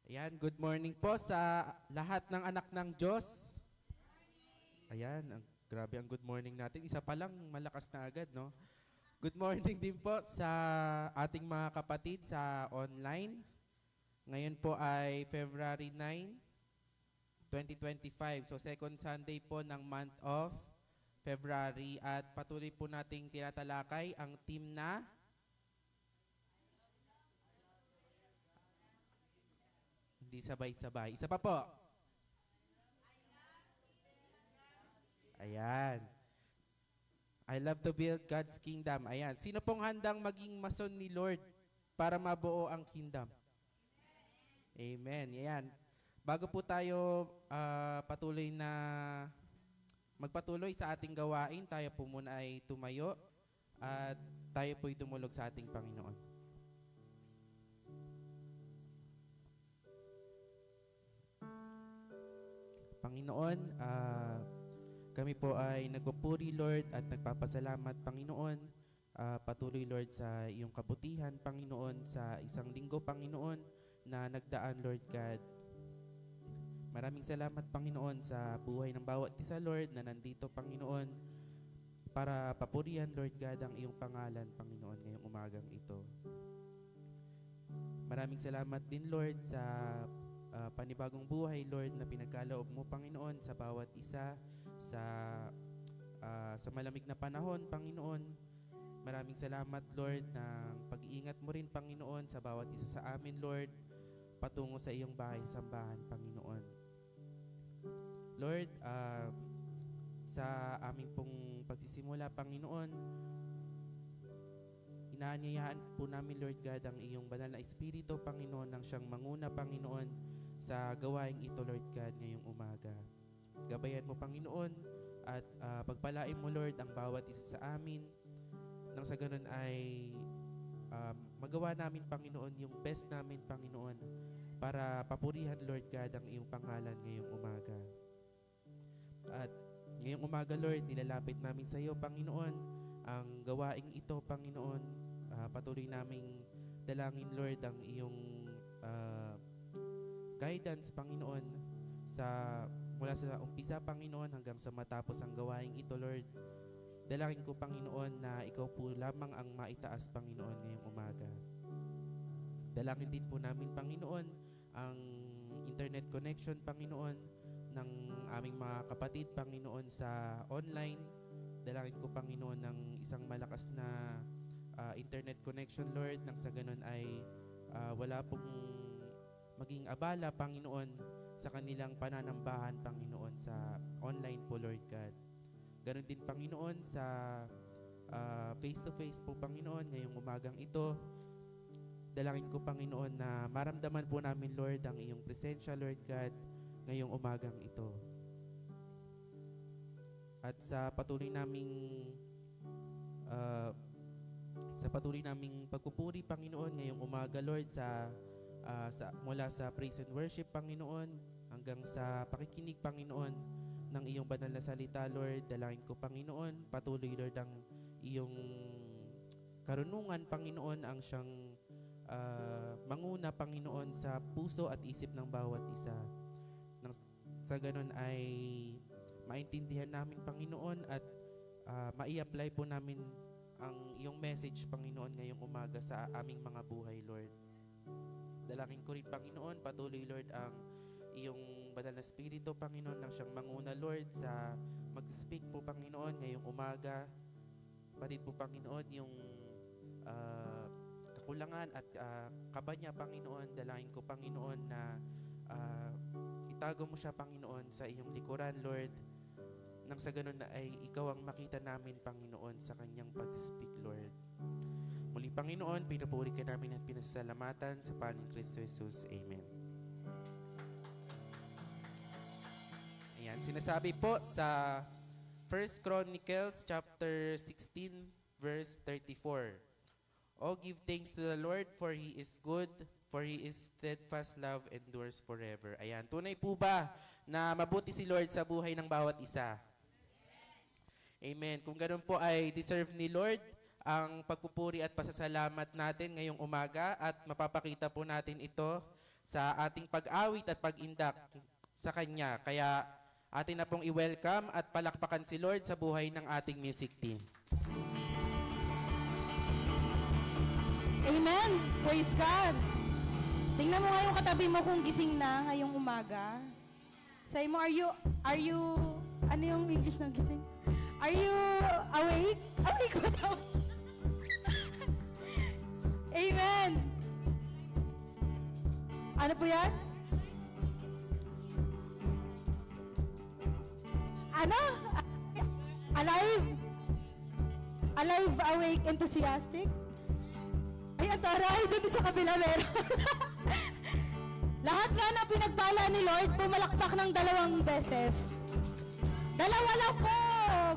Ayan, good morning po sa lahat ng anak ng Diyos. Ayan, grabe ang good morning natin. Isa pa lang, malakas na agad, no? Good morning din po sa ating mga kapatid sa online. Ngayon po ay February 9, 2025. So second Sunday po ng month of February. At patuloy po nating tinatalakay ang team na hindi sabay-sabay. Isa pa po. Ayan. I love to build God's kingdom. Ayan. Sino pong handang maging mason ni Lord para mabuo ang kingdom? Amen. Ayan. Bago po tayo magpatuloy sa ating gawain, tayo po muna ay tumayo at tayo po'y dumulog sa ating Panginoon. Panginoon, kami po ay nagpupuri, Lord, at nagpapasalamat, Panginoon. Patuloy, Lord, sa iyong kabutihan, Panginoon, sa isang linggo, Panginoon, na nagdaan, Lord God. Maraming salamat, Panginoon, sa buhay ng bawat isa, Lord, na nandito, Panginoon, para papurihan, Lord God, ang iyong pangalan, Panginoon, ngayong umagang ito. Maraming salamat din, Lord, sa panibagong buhay, Lord, na pinagkaloob mo, Panginoon, sa bawat isa, sa malamig na panahon, Panginoon. Maraming salamat, Lord, ng pag-iingat mo rin, Panginoon, sa bawat isa sa amin, Lord, patungo sa iyong bahay-sambahan, Panginoon. Lord, sa aming pong pagsisimula, Panginoon, inaanyayahan po namin, Lord God, ang iyong banal na Espiritu, Panginoon, nang siyang manguna, Panginoon, sa gawaing ito, Lord God, ngayong umaga. Gabayan mo, Panginoon, at pagpalain mo, Lord, ang bawat isa sa amin, nang sa ganun ay magawa namin, Panginoon, yung best namin, Panginoon, para papurihan, Lord God, ang iyong pangalan ngayong umaga. At ngayong umaga, Lord, nilalapit namin sa iyo, Panginoon, ang gawaing ito, Panginoon. Patuloy naming dalangin, Lord, ang iyong guidance, Panginoon, mula sa umpisa, Panginoon, hanggang sa matapos ang gawaing ito, Lord. Dalangin ko, Panginoon, na ikaw po lamang ang maitaas, Panginoon, ngayong umaga. Dalangin din po namin, Panginoon, ang internet connection, Panginoon, ng aming mga kapatid, Panginoon, sa online. Dalangin ko, Panginoon, ng isang malakas na internet connection, Lord, nang sa ganun ay wala pong maging abala, Panginoon, sa kanilang pananambahan, Panginoon, sa online po, Lord God. Ganon din, Panginoon, sa face-to-face po, Panginoon, ngayong umagang ito. Dalangin ko, Panginoon, na maramdaman po namin, Lord, ang iyong presensya, Lord God, ngayong umagang ito. At sa patuloy naming pagpupuri, Panginoon, ngayong umaga, Lord, mula sa praise and worship, Panginoon, hanggang sa pakikinig, Panginoon, ng iyong banal na salita, Lord. Dalangin ko, Panginoon, patuloy, Lord, ang iyong karunungan, Panginoon, ang siyang manguna, Panginoon, sa puso at isip ng bawat isa. Sa ganun ay maintindihan namin, Panginoon, at mai-apply po namin ang iyong message, Panginoon, ngayong umaga sa aming mga buhay, Lord. Dalangin ko rin, Panginoon, patuloy, Lord, ang iyong banal na Espiritu, Panginoon, nang siyang manguna, Lord, sa mag-speak po, Panginoon, ngayong umaga. Patid po, Panginoon, yung kakulangan at kaba niya, Panginoon. Dalangin ko, Panginoon, na itago mo siya, Panginoon, sa iyong likuran, Lord, nang sa ganun na ay ikaw ang makita namin, Panginoon, sa kanyang pag-speak, Lord. Muli, Panginoon, pinupuri ka namin at pinasalamatan sa pangalan ni Kristo Jesus. Amen. Ayan, sinasabi po sa 1 Chronicles chapter 16, verse 34. Oh, give thanks to the Lord, for He is good, for His steadfast love endures forever. Ayan, tunay po ba na mabuti si Lord sa buhay ng bawat isa? Amen. Kung ganun po ay deserve ni Lord ang pagpupuri at pasasalamat natin ngayong umaga, at mapapakita po natin ito sa ating pag-awit at pag-indak sa Kanya. Kaya atin na pong i-welcome at palakpakan si Lord sa buhay ng ating music team. Amen! Praise God! Tingnan mo nga yung katabi mo kung gising na ngayong umaga. Say mo, are you, ano yung English ng gising? Are you awake? Awake ko daw. Amen! Ano po yan? Ano? Alive? Alive, awake, enthusiastic? Ay, ang taray, dito sa kabila meron. Lahat nga na pinagpala ni Lord, pumalakpak ng 2 beses. 2 lang po!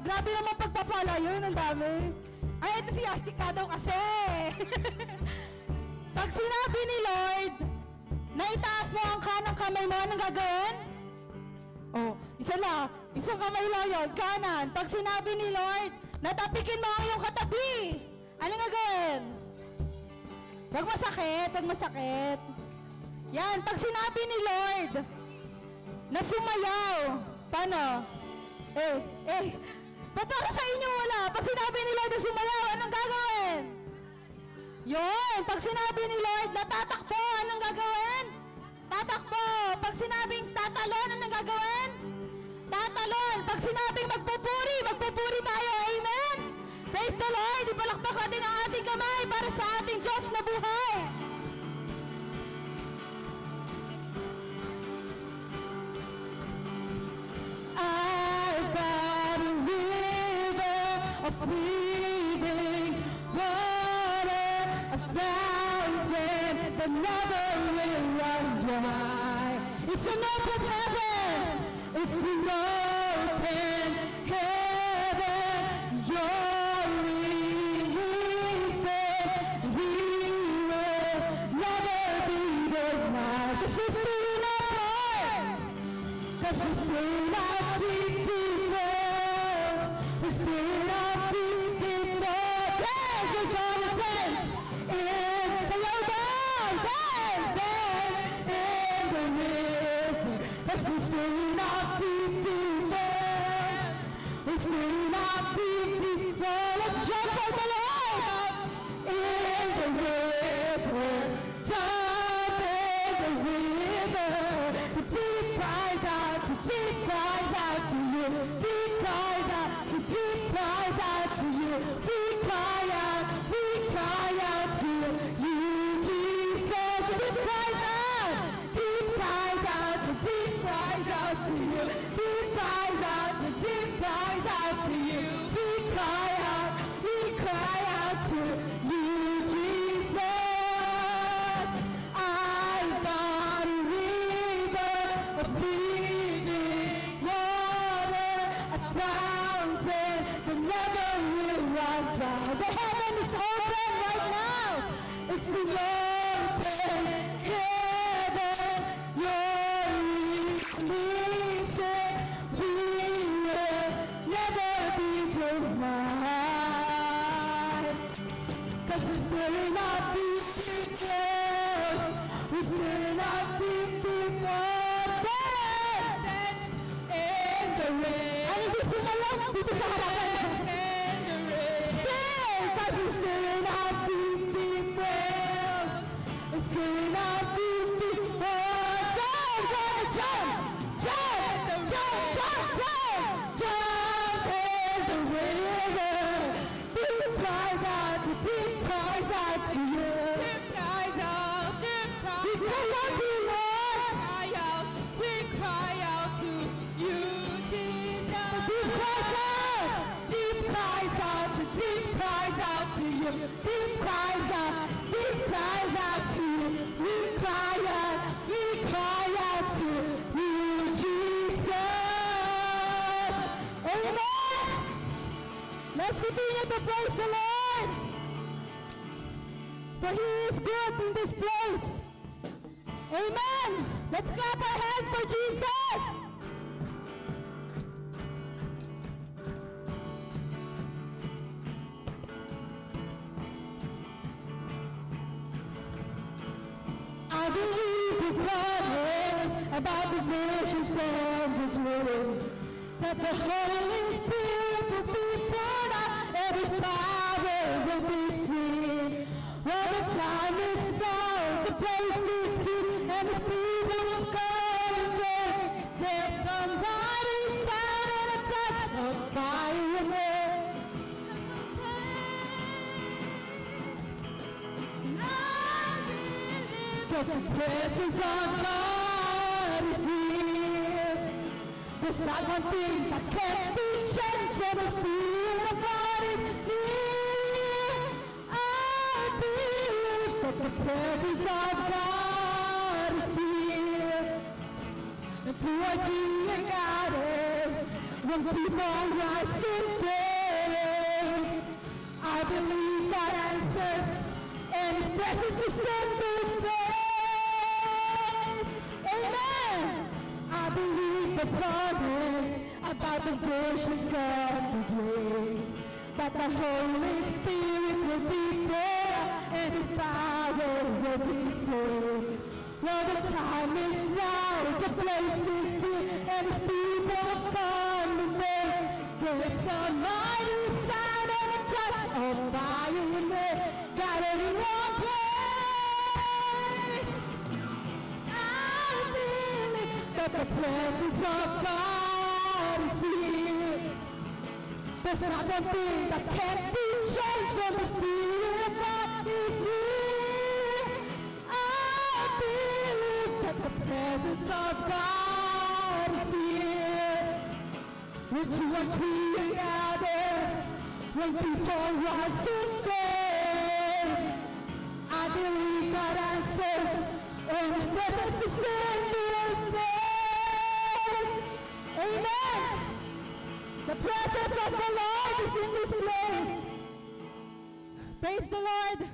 Grabe naman pagpapala yun, ang dami. Ay, enthusiastic ka daw kasi. Pag sinabi ni Lord, na itaas mo ang kanang kamay mo, anong gagawin? Oh, isa lang. Isang kamay lang yun, kanan. Pag sinabi ni Lord, natapikin mo ang iyong katabi, anong gagawin? Huwag masakit, huwag masakit. Yan, pag sinabi ni Lord, na sumayaw, paano? Ba't para sa inyo wala? Pag sinabi ni Lord na sumayaw, anong gagawin? Yun, pag sinabi ni Lord na tatakbo, anong gagawin? Tatakbo. Pag sinabing tatalon, anong gagawin? Tatalon. Pag sinabing magpupuri, magpupuri tayo. Amen? Praise the Lord. Ipalakpak natin ang ating kamay para sa ating Diyos na buhay. I've got a river of living water, a fountain that never will run dry. It's an open heaven. It's an open heaven. You're releasing. We will never be denied. 'Cause we're still apart. 'Cause we're still out deep, deep wells. We're still out deep, deep wells. Yes, we're gonna dance in slow down. Dance, dance in the river. 'Cause we're still out deep, deep wells. We're still out deep, deep wells. Let's jump for the Lord in the river. Jump in the river. The deep cries out, the deep cries out to you. Deep cries out, the deep cries out to you. We cry out to you, Jesus. The deep cries out, deep cries out, the deep cries out to you. Deep cries out, the deep cries out to you. We cry out to you, Jesus. I've got a river of living water, a fountain that never will run dry. The heaven is open right now. It's an open heaven. You're releasing. We will never be denied. 'Cause we're still not deep, deep wells. We're still not deep, deep waters. Dance in the rain. Ano gusto mo lang dito sa harapan? Dance in the rain. Still, 'cause we're still not deep, deep wells. We're still not deep, deep waters. Jump, jump, jump, jump, jump, jump, jump in the river. Deep cries out to you. Deep cries out, deep cries. We cry out to you, Lord. We cry out to you, Jesus. Deep cries out, deep cries out, deep cries out to you. Deep cries out to you. We cry out to you, Jesus. Amen. Let's continue to praise the Lord. For He is good in this place. Amen. Let's clap our hands for Jesus. I believe that promise about the vision from the dream, that the Holy Spirit will be poured out and His power will be seen. Well, the time is now, the place is seen, and His people will come and pray. There's somebody's sound and a touch of fire in there. But the presence of God is here. There's not one thing that can't be changed when the Spirit of God is near. I believe that the presence of God is here. And towards you are guided when people rise in faith. I believe God answers, and His presence is in this place. Amen. I believe the promise about the visions of the dreams, that the Holy Spirit will be there and His power will be seen. Well, the time is now, the place is here, and His people have come to faith. There's a mighty sound and a touch of fire in there, gathered in one place. I believe that the presence of God is here. There's not one thing that can't be changed when the Spirit of God is here. I believe that the presence of God is here. When two or three are gathered, when people rise in faith, I believe God answers, and His presence is in this place. Amen. The presence of the Lord is in this place. Praise the Lord.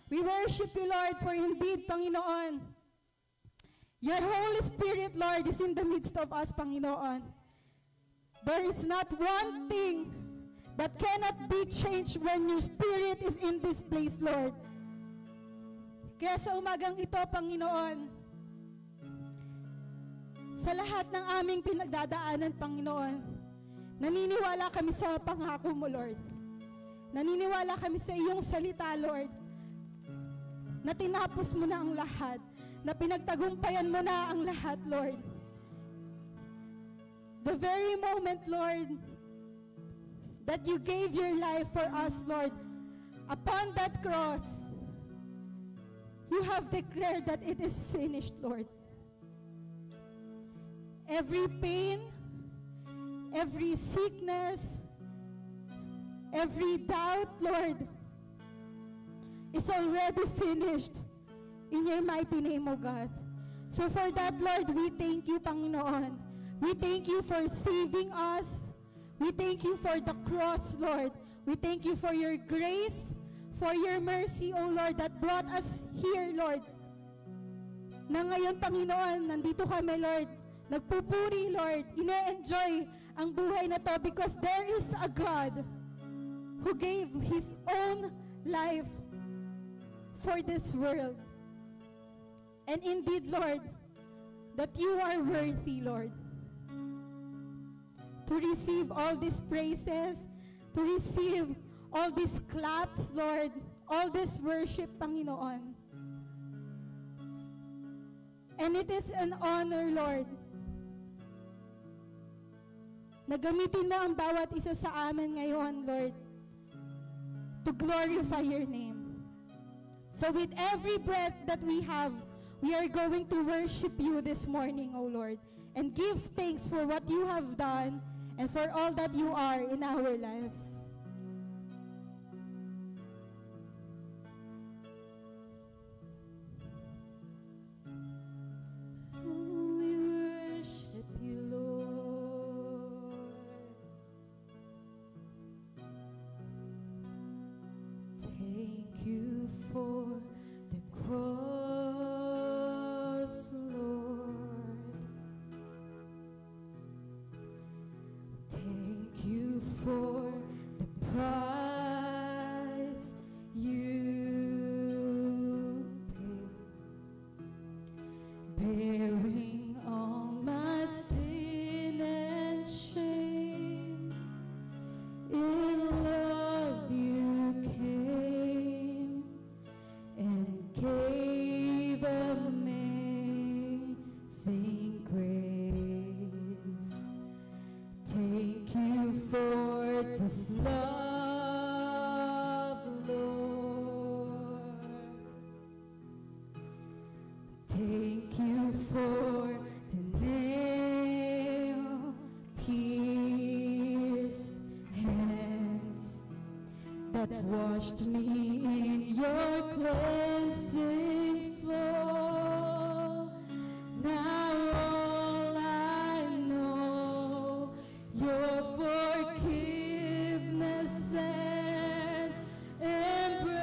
We worship you, Lord, for indeed, Panginoon, your Holy Spirit, Lord, is in the midst of us, Panginoon. There is not one thing that cannot be changed when your Spirit is in this place, Lord. Kaya sa umagang ito, Panginoon, sa lahat ng aming pinagdadaanan, Panginoon, naniniwala kami sa pangako mo, Lord. Naniniwala kami sa iyong salita, Lord, na tinapos mo na ang lahat, na pinagtagumpayan mo na ang lahat, Lord. The very moment, Lord, that you gave your life for us, Lord, upon that cross, you have declared that it is finished, Lord. Every pain, every sickness, every doubt, Lord, is already finished in your mighty name, O God. So for that, Lord, we thank you, Panginoon. We thank you for saving us. We thank you for the cross, Lord. We thank you for your grace, for your mercy, O Lord, that brought us here, Lord. Na ngayon, Panginoon, nandito kami, Lord. Nagpupuri, Lord. Ine-enjoy ang buhay na to because there is a God who gave His own life for this world. And indeed, Lord, that you are worthy, Lord, to receive all these praises, to receive all these claps, Lord, all this worship, Panginoon. And it is an honor, Lord, na gamitin mo ang bawat isa sa amin ngayon, Lord, to glorify your name. So with every breath that we have, we are going to worship you this morning, O Lord, and give thanks for what you have done and for all that you are in our lives. We worship you, Lord. Thank you for the cross, Lord. Thank you for the price you paid. this love, Lord. Thank you for the nail-pierced hands that washed me in your cleansing flow. Now all I know, your forgiveness and embrace.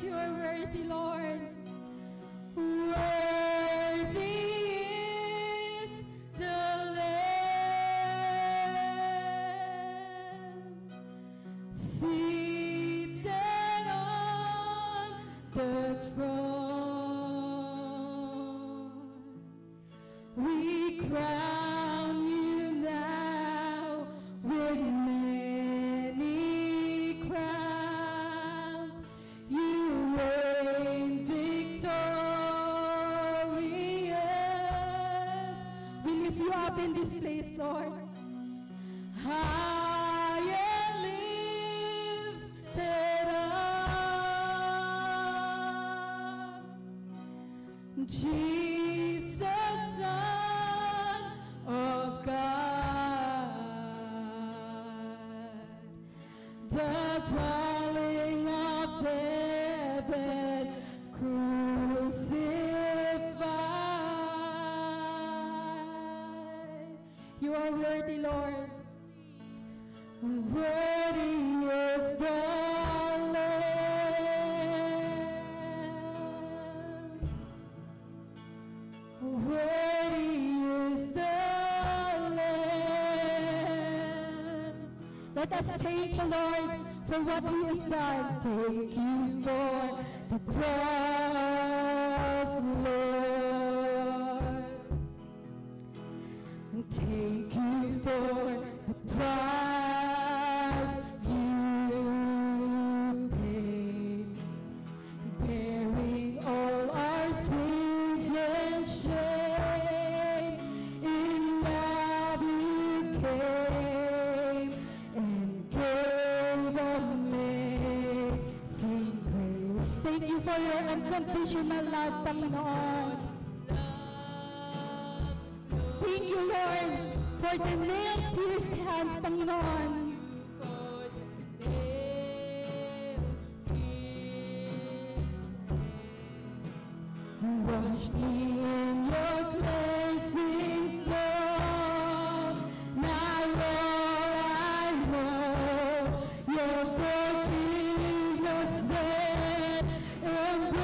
You are worthy, Lord. Worthy is the Lamb seated on the throne. We crown you now with many crowns. You reign victorious. We lift you up in this place, Lord. High and lifted up, Jesus, Son of God, the darling of heaven, crucified. You are worthy, Lord. Worthy is the Lamb. Worthy is the Lamb. Let us thank the Lord for what He has done. Thank you for the cross, Lord. And thank you for the price you paid, bearing all our sins and shame. In love you came and gave amazing grace. Thank you for your unconditional love, Panginoon. Thank you, Lord, for the nail-pierced hands, Panginoon. Wash me in your cleansing flow. Now all I know, your forgiveness then embrace.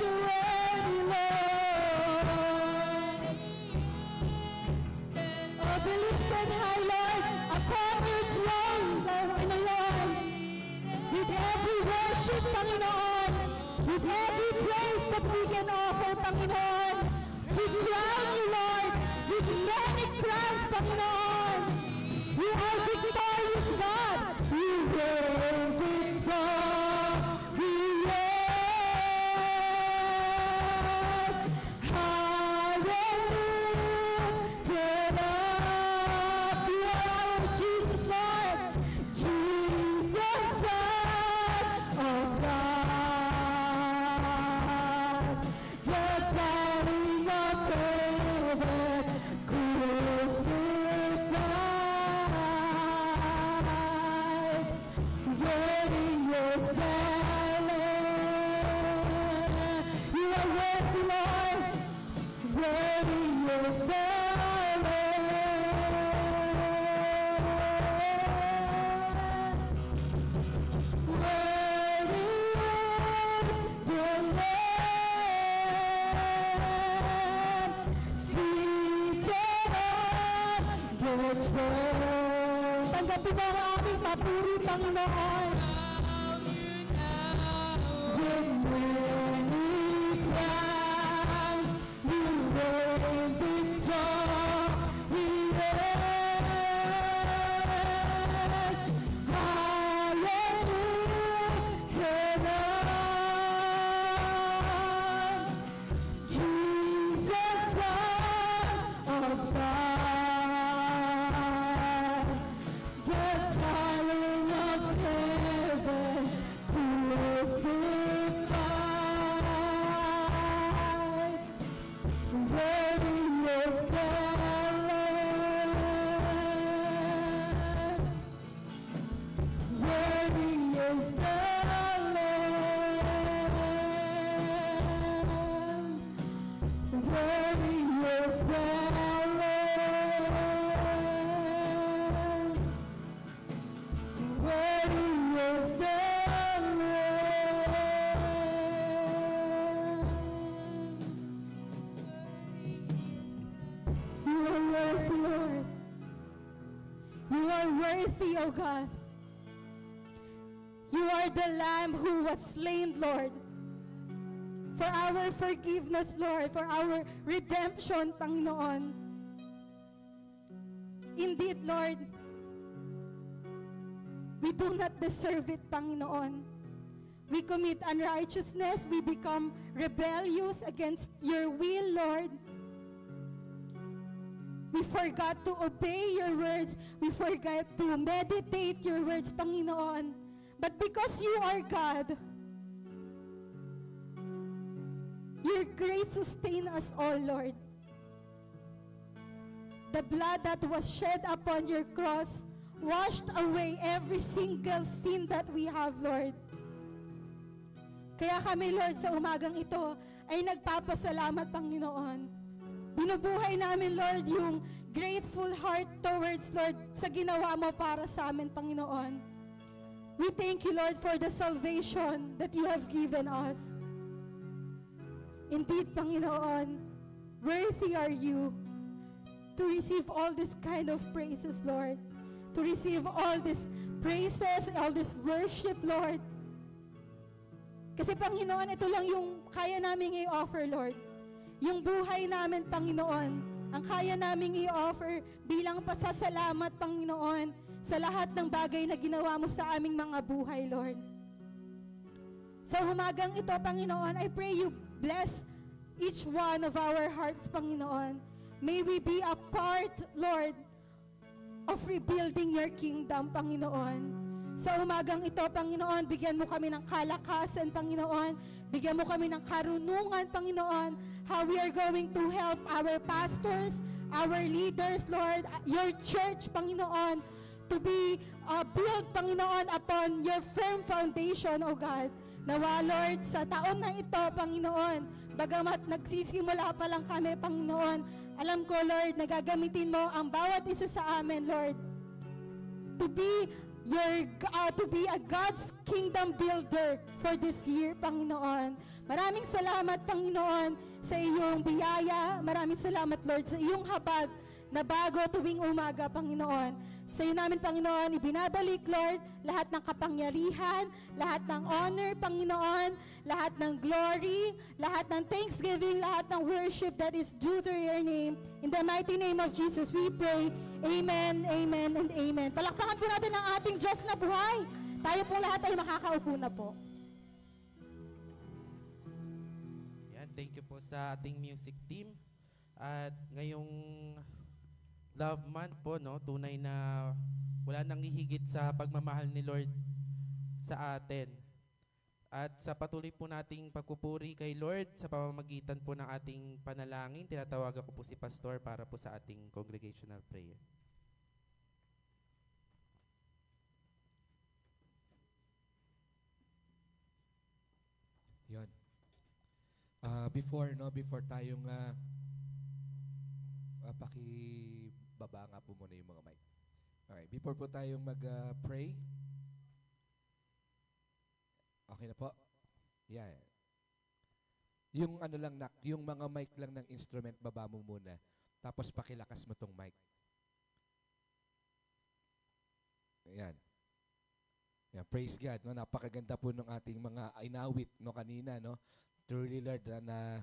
Worthy, Lord. Oh, be lifted high, Lord, upon your throne, Lord. With every worship, Panginoon, with every praise that we can offer, Panginoon, we crown you, Lord, with many crowns, Panginoon. You are victorious, God. You reign victorious. Hallelujah. You are our Jesus, Lord. Jesus, Son of God, the darling of heaven, crucified. Worthy is the Lamb. You are worthy, Lord. Worthy is the Lamb. Worthy is the Lamb seated on the throne. Tanggapin mo ang aming papuri, Panginoon. With many crowns, you reign victorious. Hallelujah. Jesus, Son of God. are worthy, Lord. You are worthy, O God. You are the Lamb who was slain, Lord, for our forgiveness, Lord, for our redemption, Panginoon. Indeed, Lord, we do not deserve it, Panginoon. We commit unrighteousness. We become rebellious against your will, Lord. We forgot to obey your words. We forgot to meditate your words, Panginoon. But because you are God, your grace sustain us all, Lord. The blood that was shed upon your cross washed away every single sin that we have, Lord. Kaya kami, Lord, sa umagang ito ay nagpapasalamat, Panginoon. Binubuhay namin, Lord, yung grateful heart towards, Lord, sa ginawa mo para sa amin, Panginoon. We thank you, Lord, for the salvation that you have given us. Indeed, Panginoon, worthy are you to receive all this kind of praises, Lord. To receive all these praises, all this worship, Lord. Kasi, Panginoon, ito lang yung kaya namin i-offer, Lord. Yung buhay namin, Panginoon, ang kaya namin i-offer bilang pasasalamat, Panginoon, sa lahat ng bagay na ginawa mo sa aming mga buhay, Lord. Sa umagang ito, Panginoon, I pray you bless each one of our hearts, Panginoon. May we be a part, Lord, of rebuilding your kingdom, Panginoon. Sa umagang ito, Panginoon, bigyan mo kami ng kalakasan, Panginoon. Bigyan mo kami ng karunungan, Panginoon, how we are going to help our pastors, our leaders, Lord, your church, Panginoon, to be built, Panginoon, upon your firm foundation, O God. Nawa, Lord, sa taon na ito, Panginoon, bagamat nagsisimula pa lang kami, Panginoon, alam ko, Lord, nagagamitin mo ang bawat isa sa amin, Lord, to be a God's kingdom builder for this year, Panginoon. Maraming salamat, Panginoon, sa iyong biyaya. Maraming salamat, Lord, sa iyong habag na bago tuwing umaga, Panginoon. Sa iyo namin, Panginoon, ibinabalik, Lord, lahat ng kapangyarihan, lahat ng honor, Panginoon, lahat ng glory, lahat ng thanksgiving, lahat ng worship that is due to your name. In the mighty name of Jesus, we pray. Amen, amen, and amen. Palakpakan po natin ang ating Diyos na buhay. Tayo pong lahat ay makakaupo na po. Yan, thank you po sa ating music team. At ngayong Love Month po, no? Tunay na wala nang hihigit sa pagmamahal ni Lord sa atin. At sa patuloy po nating pagpupuri kay Lord sa pamamagitan po ng ating panalangin, tinatawagan ko po si Pastor para po sa ating congregational prayer. Yun. Before tayong pakibaba nga po muna yung mga mic. Okay, before po tayong mag-pray. Okay na po? Yeah. Yung ano lang, yung mga mic lang ng instrument, baba mo muna. Tapos pakilakas mo tong mic. Ayan. Yeah, praise God, no? Napakaganda po ng ating mga inawit, no, kanina, no? Truly, Lord, na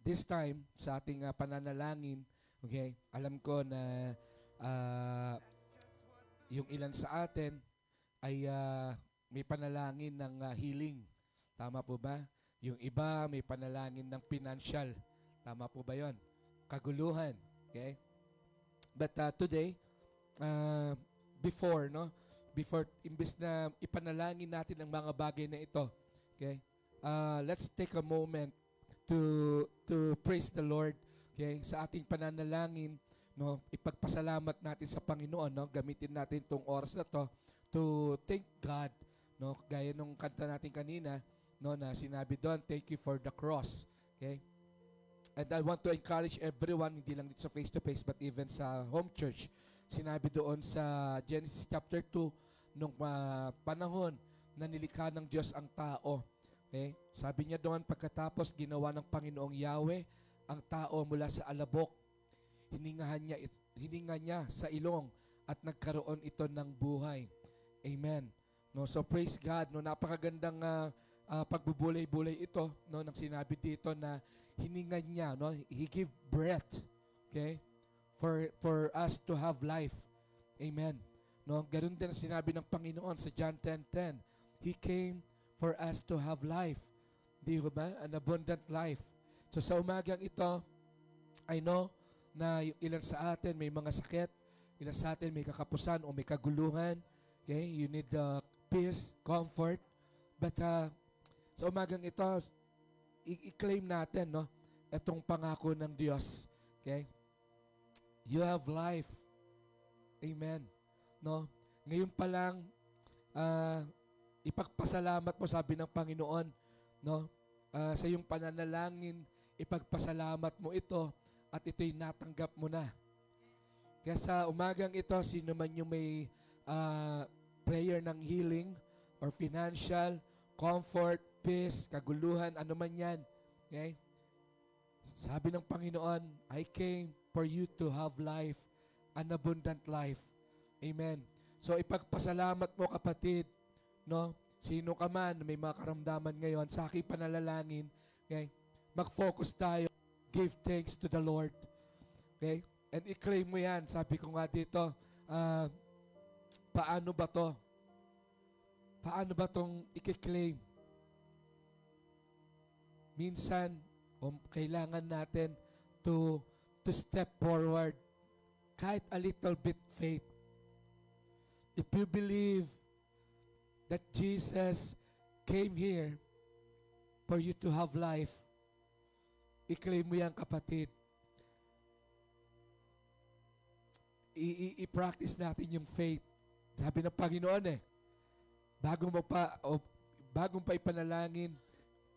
this time, sa ating pananalangin, okay, alam ko na yung ilan sa atin ay may panalangin ng healing. Tama po ba? Yung iba may panalangin ng financial. Tama po ba yon? Kaguluhan. Okay? But today, before, imbes na ipanalangin natin ang mga bagay na ito, okay? Let's take a moment to praise the Lord, okay? Sa ating pananalangin, no, ipagpasalamat natin sa Panginoon, no? Gamitin natin tong oras na to thank God, no? Gaya nung kanta natin kanina, no, na sinabi doon, thank you for the cross, okay? And I want to encourage everyone, hindi lang dito sa face-to-face, but even sa home church. Sinabi doon sa Genesis chapter 2, nung panahon na nilikha ng Diyos ang tao. Okay? Sabi niya doon, pagkatapos ginawa ng Panginoong Yahweh ang tao mula sa alabok. hininga niya sa ilong at nagkaroon ito ng buhay. Amen. No, so praise God. No, napakagandang pagbubulay-bulay ito, no, nang sinabi dito na hininga niya, no, he give breath, okay, for us to have life. Amen. No, ganoon din ang sinabi ng Panginoon sa John 10:10. He came for us to have life. Di ba? An abundant life. So sa umagang ito, I know na yung ilan sa atin may mga sakit, ilan sa atin may kakapusan o may kaguluhan. Okay? You need peace, comfort. But sa umagang ito, i-claim natin, no, itong pangako ng Diyos. Okay? You have life. Amen. No? Ngayon pa lang, ipagpasalamat mo, sabi ng Panginoon, no? Sa iyong pananalangin, ipagpasalamat mo ito at ito'y natanggap mo na. Kaya sa umagang ito, sino man yung may prayer ng healing or financial, comfort, peace, kaguluhan, ano man yan. Okay? Sabi ng Panginoon, I came for you to have life, an abundant life. Amen. So ipagpasalamat mo, kapatid, no? Sino ka man may mga karamdaman ngayon, sa aking panalangin, okay? Mag-focus tayo, give thanks to the Lord. Okay? And i-claim mo yan. Sabi ko nga dito, paano ba to? Paano ba tong i-claim? Minsan, kailangan natin to step forward kahit a little bit faith. If you believe that Jesus came here for you to have life, i-claim mo yan, kapatid. I-practice natin yung faith. Sabi ng Panginoon bagong pa ipanalangin,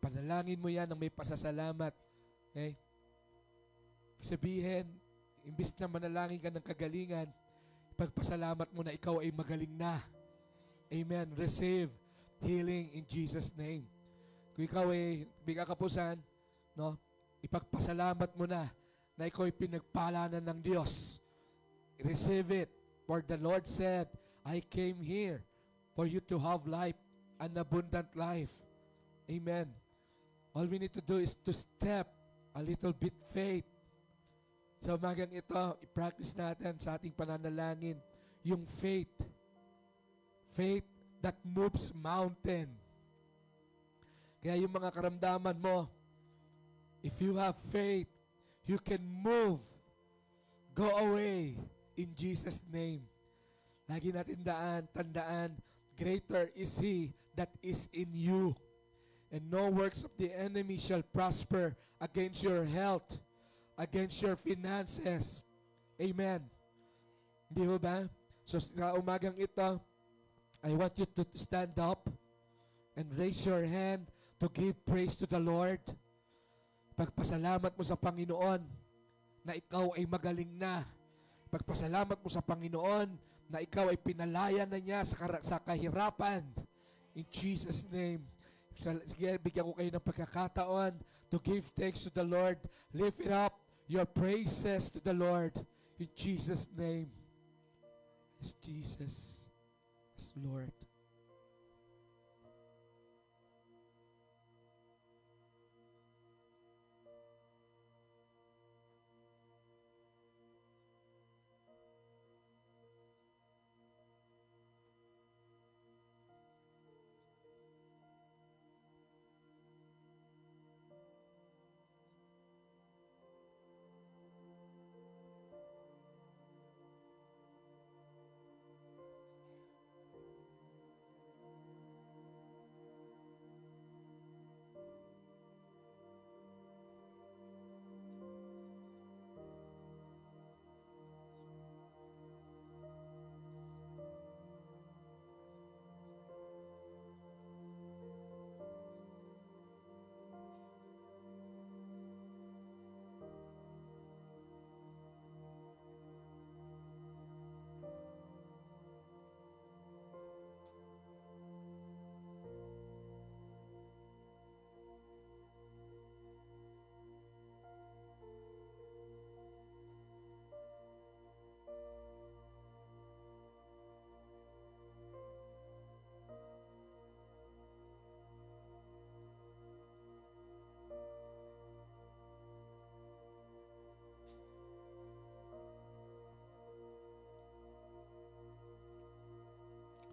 panalangin mo yan ng may pasasalamat. Okay? Sabihin, imbis na manalangin ka ng kagalingan, pagpasalamat mo na ikaw ay magaling na. Amen. Receive healing in Jesus' name. Kung ikaw ay may kakapusan, no, ipagpasalamat mo na ikaw ay pinagpalanan ng Diyos. Receive it. For the Lord said, I came here for you to have life, an abundant life. Amen. All we need to do is to step a little bit faith. Sa umagang ito, i-practice natin sa ating pananalangin yung faith. Faith that moves mountain. Kaya yung mga karamdaman mo, if you have faith, you can move. Go away in Jesus' name. Lagi natin tandaan, greater is He that is in you. And no works of the enemy shall prosper against your health, against your finances. Amen. Hindi ba? So sa umagang ito, I want you to stand up and raise your hand to give praise to the Lord. Pagpasalamat mo sa Panginoon na ikaw ay magaling na. Pagpasalamat mo sa Panginoon na ikaw ay pinalaya na niya sa kahirapan. In Jesus' name. Sige, bigyan ko kayo ng pagkakataon to give thanks to the Lord. Lift it up, your praises to the Lord. In Jesus' name. Yes, Jesus. Yes, Lord.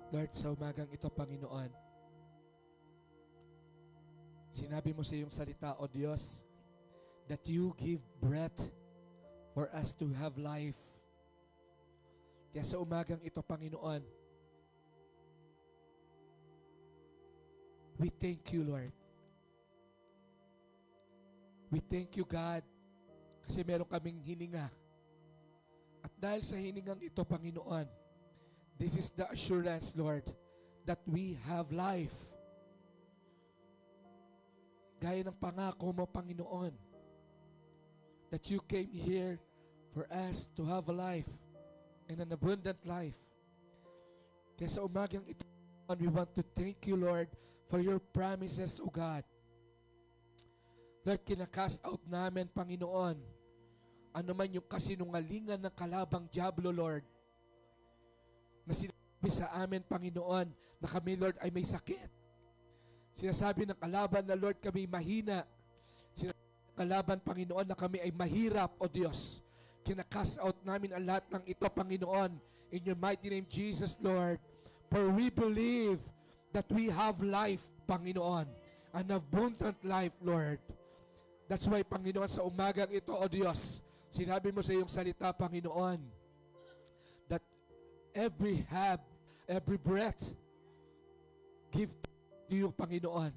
Lord, sa umagang ito, Panginoon, sinabi mo sa iyong salita, O Diyos, that you give breath for us to have life. Kaya sa umagang ito, Panginoon, we thank you, Lord. We thank you, God, kasi meron kaming hininga. At dahil sa hiningang ito, Panginoon, this is the assurance, Lord, that we have life. Gaya ng pangako mo, Panginoon, that you came here for us to have a life and an abundant life. Kaya sa umagang ito, we want to thank you, Lord, for your promises, O God. Lord, kinakast out namin, Panginoon, ano man yung kasinungalingan ng kalabang diablo, Lord, na sinabi sa amin, Panginoon, na kami, Lord, ay may sakit. Sinasabi ng kalaban na, Lord, kami mahina. Sinasabi ng kalaban, Panginoon, na kami ay mahirap, O Diyos. Kinakast out namin ang lahat ng ito, Panginoon, in your mighty name, Jesus, Lord. For we believe that we have life, Panginoon, an abundant life, Lord. That's why, Panginoon, sa umagang ito, O Diyos, sinabi mo sa iyong salita, Panginoon, that every breath, give to you, Panginoon.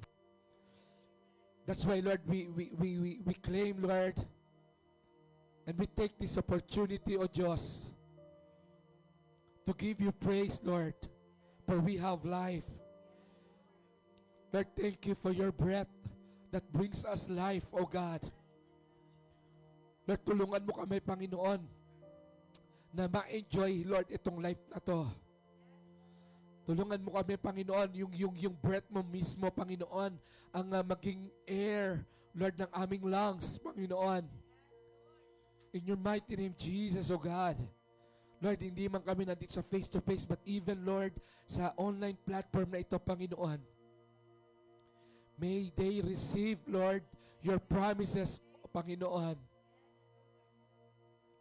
That's why, Lord, we claim, Lord, and we take this opportunity, O Diyos, to give you praise, Lord, for we have life. Lord, thank you for your breath that brings us life, O God. Lord, tulungan mo kami, Panginoon, na ma-enjoy, Lord, itong life na to. Tulungan mo kami, Panginoon, yung breath mo mismo, Panginoon, ang maging air, Lord, ng aming lungs, Panginoon. In your mighty name, Jesus, O God. Lord, hindi man kami nandito sa face-to-face, but even, Lord, sa online platform na ito, Panginoon, may they receive, Lord, your promises, Panginoon.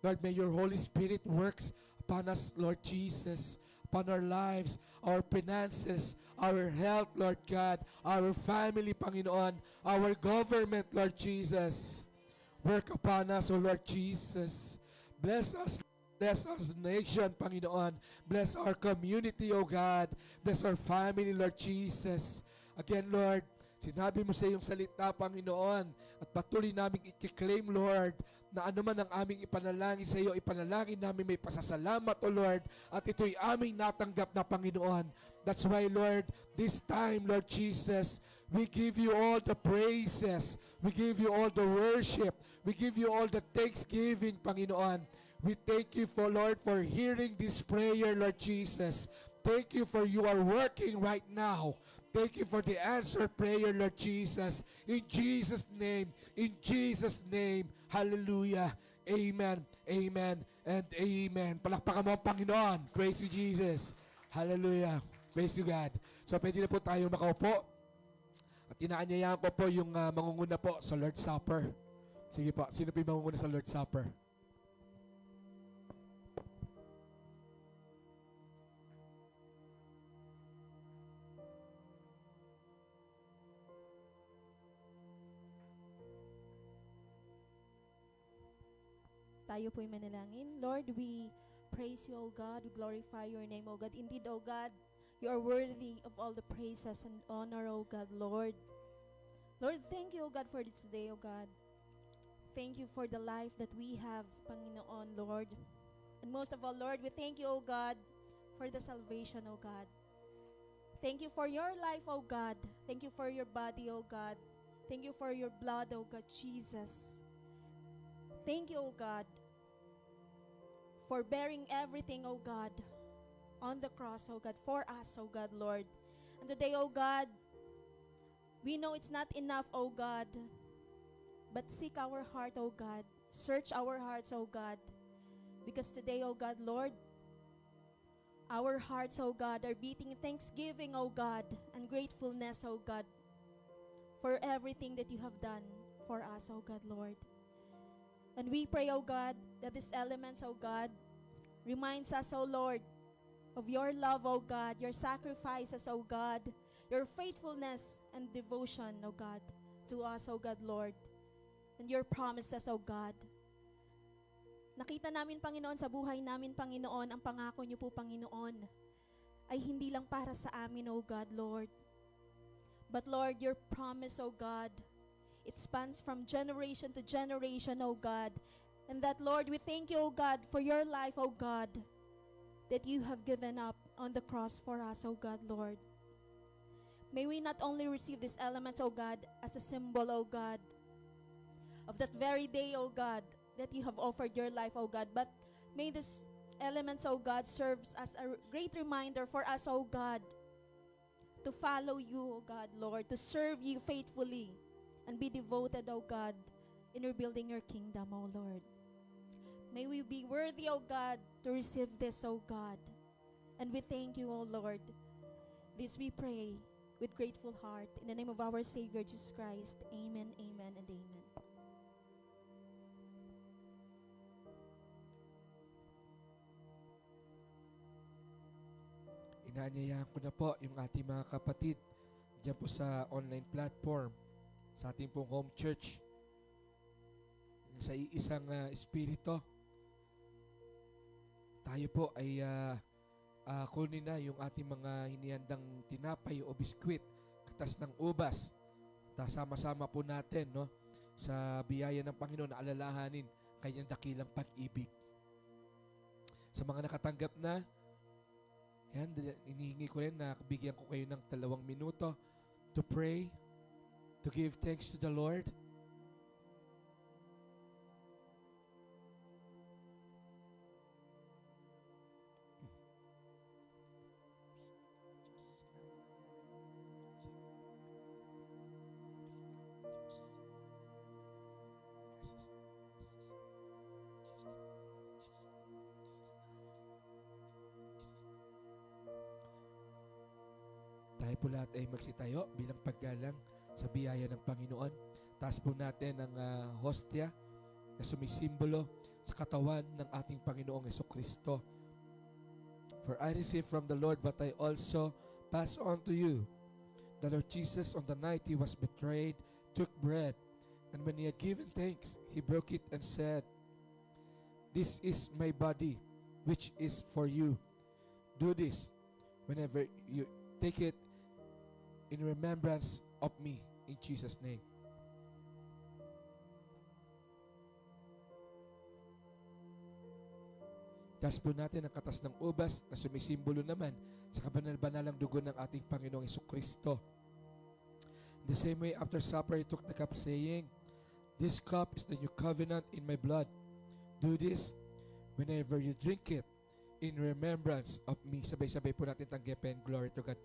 Lord, may your Holy Spirit works upon us, Lord Jesus, upon our lives, our finances, our health, Lord God, our family, Panginoon, our government, Lord Jesus. Work upon us, O Lord Jesus. Bless us nation, Panginoon. Bless our community, O God. Bless our family, Lord Jesus. Again, Lord, sinabi mo sa iyong salita, Panginoon, at patuloy namin i-claim, Lord, na anuman ang aming ipanalangin sa iyo, ipanalangin namin may pasasalamat, O Lord, at ito'y aming natanggap na, Panginoon. That's why, Lord, this time, Lord Jesus, we give you all the praises. We give you all the worship. We give you all the thanksgiving, Panginoon. We thank you for, Lord, for hearing this prayer, Lord Jesus. Thank you for you are working right now. Thank you for the answered prayer, Lord Jesus. In Jesus' name, hallelujah. Amen, amen, and amen. Palakpakan mo ang Panginoon. Praise you, Jesus. Hallelujah. Praise you, God. So, pwede na po tayo makaupo. At inaanyayahan ko po yung mangunguna po sa Lord's Supper. Sige po, sino po yung mangunguna sa Lord's Supper? Tayo po'y manalangin. Lord, we praise you, O God. We glorify your name, O God. Indeed, O God, you are worthy of all the praises and honor, O God, Lord. Lord, thank you, O God, for this day, O God. Thank you for the life that we have, Panginoon, Lord. And most of all, Lord, we thank you, O God, for the salvation, O God. Thank you for your life, O God. Thank you for your body, O God. Thank you for your blood, O God, Jesus. Thank you, O God, for bearing everything, O God, on the cross, O God, for us, O God, Lord. And today, O God, we know it's not enough, O God, but seek our heart, O God. Search our hearts, O God. Because today, O God, Lord, our hearts, O God, are beating thanksgiving, O God, and gratefulness, O God, for everything that you have done for us, O God, Lord. And we pray, O God, that these elements, O God, reminds us, O Lord, of your love, O God, your sacrifices, O God, your faithfulness and devotion, O God, to us, O God, Lord, and your promises, O God. Nakita namin, Panginoon, sa buhay namin, Panginoon, ang pangako niyo po, Panginoon, ay hindi lang para sa amin, O God, Lord. But Lord, your promise, O God, it spans from generation to generation, O God. And that, Lord, we thank you, O God, for your life, O God, that you have given up on the cross for us, O God, Lord. May we not only receive these elements, O God, as a symbol, O God, of that very day, O God, that you have offered your life, O God, but may these elements, O God, serves as a great reminder for us, O God, to follow you, O God, Lord, to serve you faithfully and be devoted, O God, in rebuilding your kingdom, O Lord. May we be worthy, O God, to receive this, O God. And we thank you, O Lord. This we pray with grateful heart. In the name of our Savior, Jesus Christ. Amen, amen, and amen. Inaanyayahan ko na po yung ating mga kapatid dyan po sa online platform, sa ating pong home church, sa iisang espiritu. Tayo po ay kunin na yung ating mga hinihandang tinapay o biskwit, katas ng ubas. Sama-sama po natin, no, sa biyaya ng Panginoon na alalahanin kanyang dakilang pag-ibig. Sa mga nakatanggap na, yan, inihingi ko rin na bigyan ko kayo ng 2 minuto to pray, to give thanks to the Lord. Tayo po lahat ay magsitayo bilang paggalang sa biyaya ng Panginoon. Taas po natin ang hostia na sumisimbolo sa katawan ng ating Panginoong Jesucristo. For I received from the Lord what I also pass on to you. The Lord Jesus, on the night he was betrayed, took bread, and when he had given thanks, he broke it and said, "This is my body, which is for you. Do this whenever you take it in remembrance of me," in Jesus' name. Tas po natin ang katas ng ubas na sumisimbolo naman sa kabanal-banalang dugo ng ating Panginoong Jesucristo. In the same way, after supper, he took the cup saying, "This cup is the new covenant in my blood. Do this whenever you drink it in remembrance of me." Sabay-sabay po natin tanggapin. Glory to God.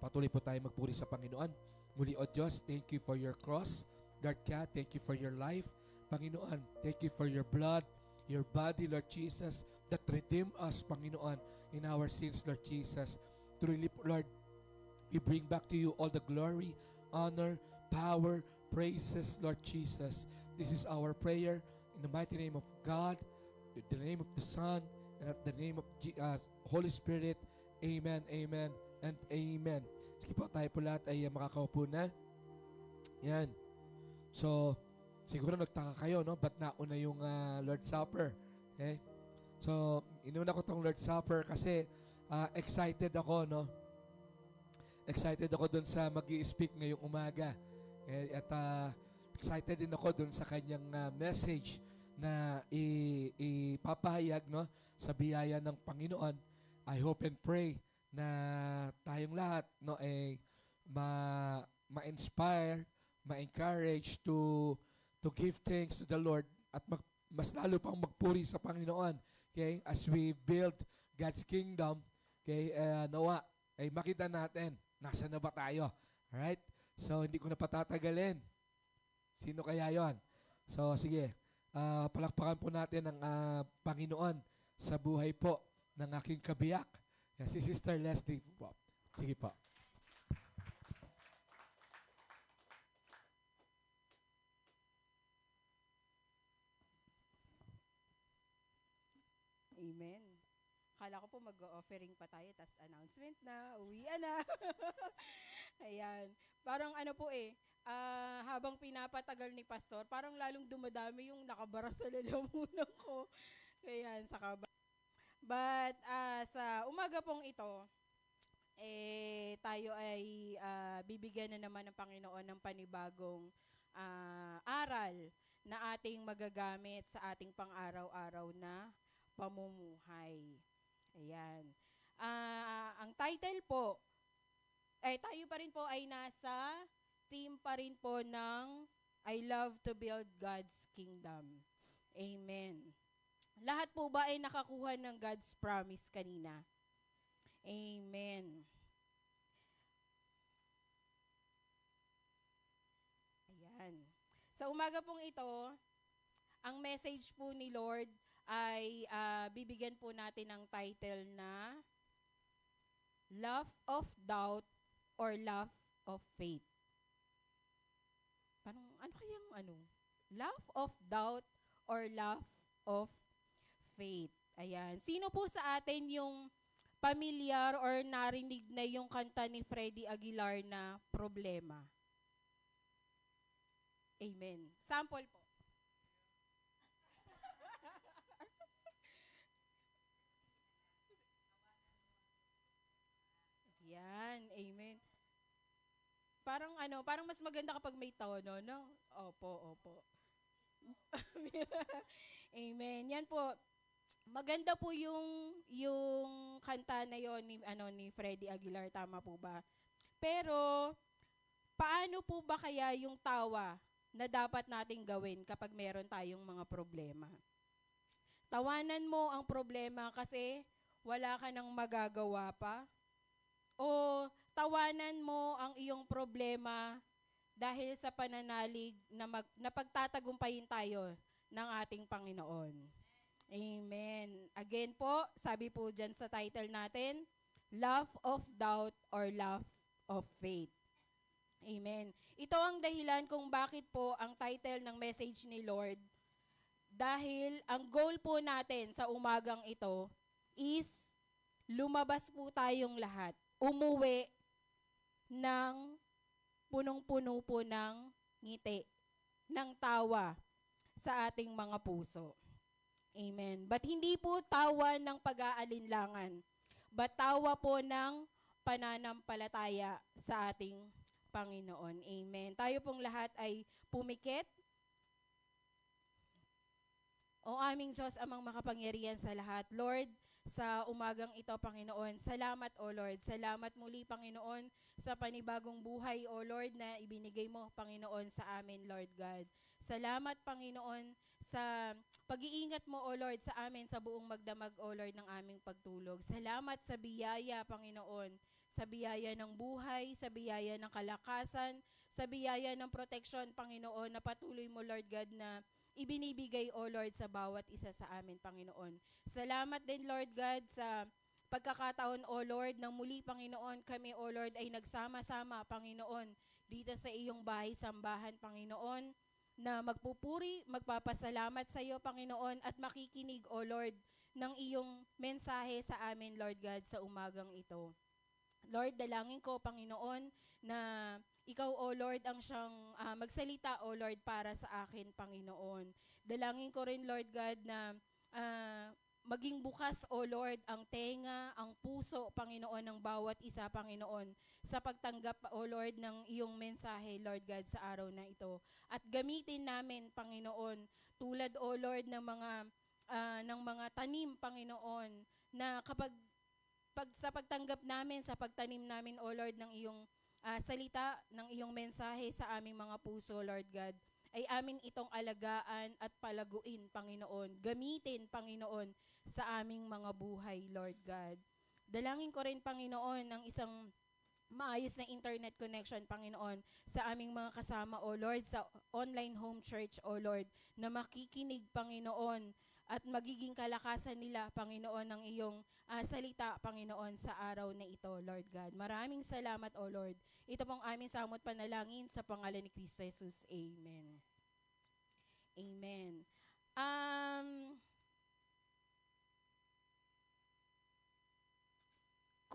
Patuloy po tayo magpuri sa Panginoon. Muli, O Diyos, thank you for your cross. Lord God, thank you for your life. Panginoon, thank you for your blood, your body, Lord Jesus, that redeemed us, Panginoon, in our sins, Lord Jesus. Truly, Lord, we bring back to you all the glory, honor, power, praises, Lord Jesus. This is our prayer in the mighty name of God, in the name of the Son, and of the name of Holy Spirit. Amen, amen, and amen. Sige po, tayo po lahat ay makakaupo na. Yan. So, siguro nagtaka kayo, no? Ba't nauna yung Lord's Supper? Okay? So, inuna ko tong Lord's Supper kasi excited ako, no? Excited ako dun sa mag-i-speak ngayong umaga. Okay? At excited din ako dun sa kanyang message na ipapahayag, no? Sa biyaya ng Panginoon. I hope and pray na tayong lahat, no, ma-inspire, ma-encourage to give thanks to the Lord at mas lalo pang magpuri sa Panginoon, okay, as we build God's kingdom, okay, nawa ay makita natin nasa na ba tayo. Alright? So, hindi ko na patatagalin. Sino kaya yon? So, sige, palakpakan po natin ang Panginoon sa buhay po ng aking kabiyak. Yan, si Sister Leslie po. Sige po. Amen. Kala ko po mag-offering pa tayo, tas announcement na, uwian na. Ayan. Parang ano po habang pinapatagal ni Pastor, parang lalong dumadami yung nakabara sa lalamunan ko. Ayan, But sa umaga pong ito, tayo ay bibigyan na naman ng Panginoon ng panibagong aral na ating magagamit sa ating pang-araw-araw na pamumuhay. Ayan. Ang title po, tayo pa rin po ay nasa theme pa rin po ng I love to build God's kingdom. Amen. Lahat po ba ay nakakuha ng God's promise kanina? Amen. Ayan. Sa umaga pong ito, ang message po ni Lord ay bibigyan po natin ng title na Laugh of Doubt or Laugh of Faith. Parang ano kayang Laugh of Doubt or Laugh of Faith. Ayan. Sino po sa atin yung familiar or narinig na yung kanta ni Freddie Aguilar na Problema? Amen. Sample po. Yan, amen. Parang mas maganda kapag may tono, no? Opo. Amen. Yan po. Maganda po yung kanta na yon ni Freddie Aguilar, tama po ba? Pero paano po ba kaya yung tawa na dapat nating gawin kapag meron tayong mga problema? Tawanan mo ang problema kasi wala ka nang magagawa pa? O tawanan mo ang iyong problema dahil sa pananalig na pagtatagumpayin tayo ng ating Panginoon? Amen. Again po, sabi po dyan sa title natin, Laugh of Doubt or Laugh of Faith. Amen. Ito ang dahilan kung bakit po ang title ng message ni Lord. Dahil ang goal po natin sa umagang ito is lumabas po tayong lahat. Umuwi ng punong-puno po ng ngiti, ng tawa sa ating mga puso. Amen. But hindi po tawa ng pag-aalinlangan, but tawa po ng pananampalataya sa ating Panginoon. Amen. Tayo pong lahat ay pumikit. O aming Diyos, amang makapangyarihan sa lahat. Lord, sa umagang ito, Panginoon, salamat, O Lord. Salamat muli, Panginoon, sa panibagong buhay, O Lord, na ibinigay mo, Panginoon, sa amin, Lord God. Salamat, Panginoon, sa pag-iingat mo, O Lord, sa amin, sa buong magdamag, O Lord, ng aming pagtulog. Salamat sa biyaya, Panginoon, sa biyaya ng buhay, sa biyaya ng kalakasan, sa biyaya ng proteksyon, Panginoon, na patuloy mo, Lord God, na ibinibigay, O Lord, sa bawat isa sa amin, Panginoon. Salamat din, Lord God, sa pagkakataon, O Lord, nang muli, Panginoon, kami, O Lord, ay nagsama-sama, Panginoon, dito sa iyong bahay-sambahan, Panginoon, na magpupuri, magpapasalamat sa iyo, Panginoon, at makikinig, O Lord, ng iyong mensahe sa amin, Lord God, sa umagang ito. Lord, dalangin ko, Panginoon, na ikaw, O Lord, ang siyang magsalita, O Lord, para sa akin, Panginoon. Dalangin ko rin, Lord God, na maging bukas, O Lord, ang tenga, ang puso, Panginoon, ng bawat isa, Panginoon, sa pagtanggap, O Lord, ng iyong mensahe, Lord God, sa araw na ito. At gamitin namin, Panginoon, tulad, O Lord, ng mga tanim, Panginoon, na sa pagtanggap namin, sa pagtanim namin, O Lord, ng iyong salita, ng iyong mensahe sa aming mga puso, Lord God, ay amin itong alagaan at palaguin, Panginoon. Gamitin, Panginoon, sa aming mga buhay, Lord God. Dalangin ko rin, Panginoon, ng isang maayos na internet connection, Panginoon, sa aming mga kasama, O Lord, sa online home church, O Lord, na makikinig, Panginoon, at magiging kalakasan nila, Panginoon, ng iyong salita, Panginoon, sa araw na ito, Lord God. Maraming salamat, O Lord. Ito pong aming samot panalangin sa pangalan ni Kristo Jesus. Amen. Amen.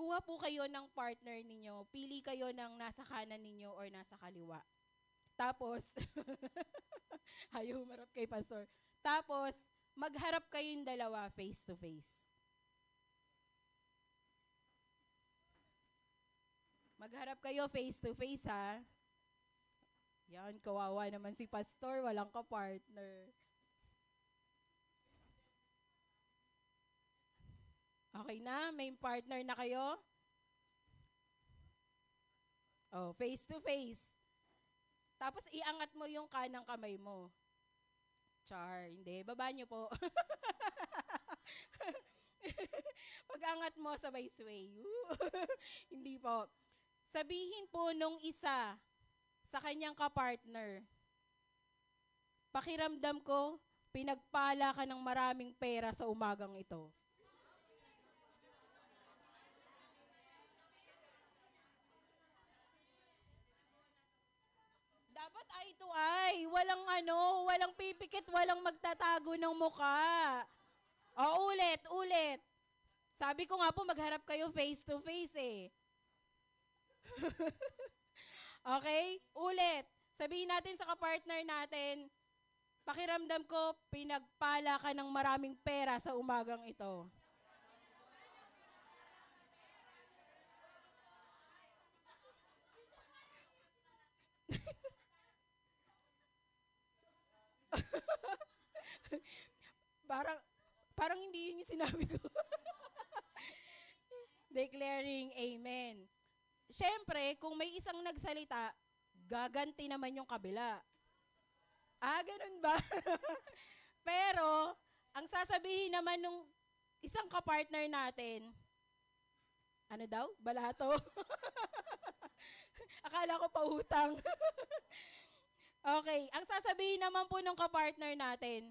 kuha po kayo ng partner ninyo. Pili kayo ng nasa kanan ninyo or nasa kaliwa. Tapos, ayaw humarap kay pastor. Tapos, magharap kayong dalawa face to face. Magharap kayo face to face, ha? Yan, kawawa naman si pastor, walang ka-partner. Okay na? May partner na kayo? Oh, face to face. Tapos iangat mo yung kanang kamay mo. Char, hindi. Baba nyo po. Pag-angat mo, sabay sway. Hindi po. Sabihin po nung isa sa kanyang kapartner, pakiramdam ko, pinagpala ka ng maraming pera sa umagang ito. Dapat eye to eye. Walang pipikit, walang magtatago ng muka. O, ulit. Sabi ko nga po, magharap kayo face to face eh. Okay? Ulit. Sabihin natin sa kapartner natin, pakiramdam ko, pinagpala ka ng maraming pera sa umagang ito. Parang hindi yun yung sinabi ko. Declaring amen. Siyempre, kung may isang nagsalita, gaganti naman yung kabila. Ganun ba? Pero, ang sasabihin naman nung isang kapartner natin, ano daw? Balato? Akala ko pautang. Okay, ang sasabihin naman po ng kapartner natin,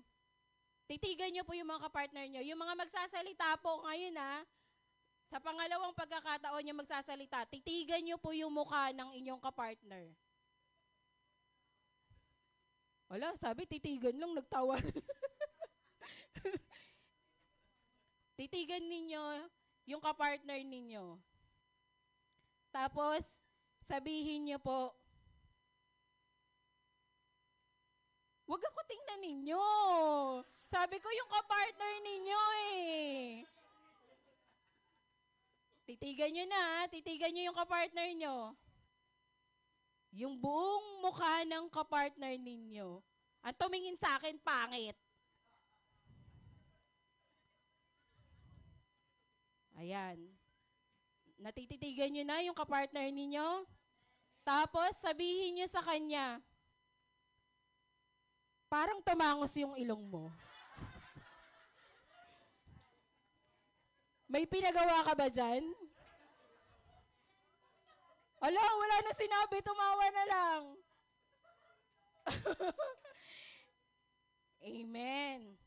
titigan nyo po yung mga kapartner nyo. Yung mga magsasalita po ngayon sa pangalawang pagkakataon nyo magsasalita, titigan nyo po yung mukha ng inyong kapartner. Wala, sabi titigan lang, nagtawa. Titigan ninyo yung kapartner ninyo. Tapos, sabihin nyo po, wag ako tingnan ninyo. Sabi ko yung kapartner ninyo eh. Titigan nyo na, titigan nyo yung kapartner nyo. Yung buong mukha ng kapartner ninyo. Ang tumingin sa akin, pangit. Ayan. Natititigan nyo na yung kapartner ninyo. Tapos, sabihin nyo sa kanya, parang tumangos yung ilong mo. May pinagawa ka ba dyan? Wala na sinabi, tumawa na lang. Amen.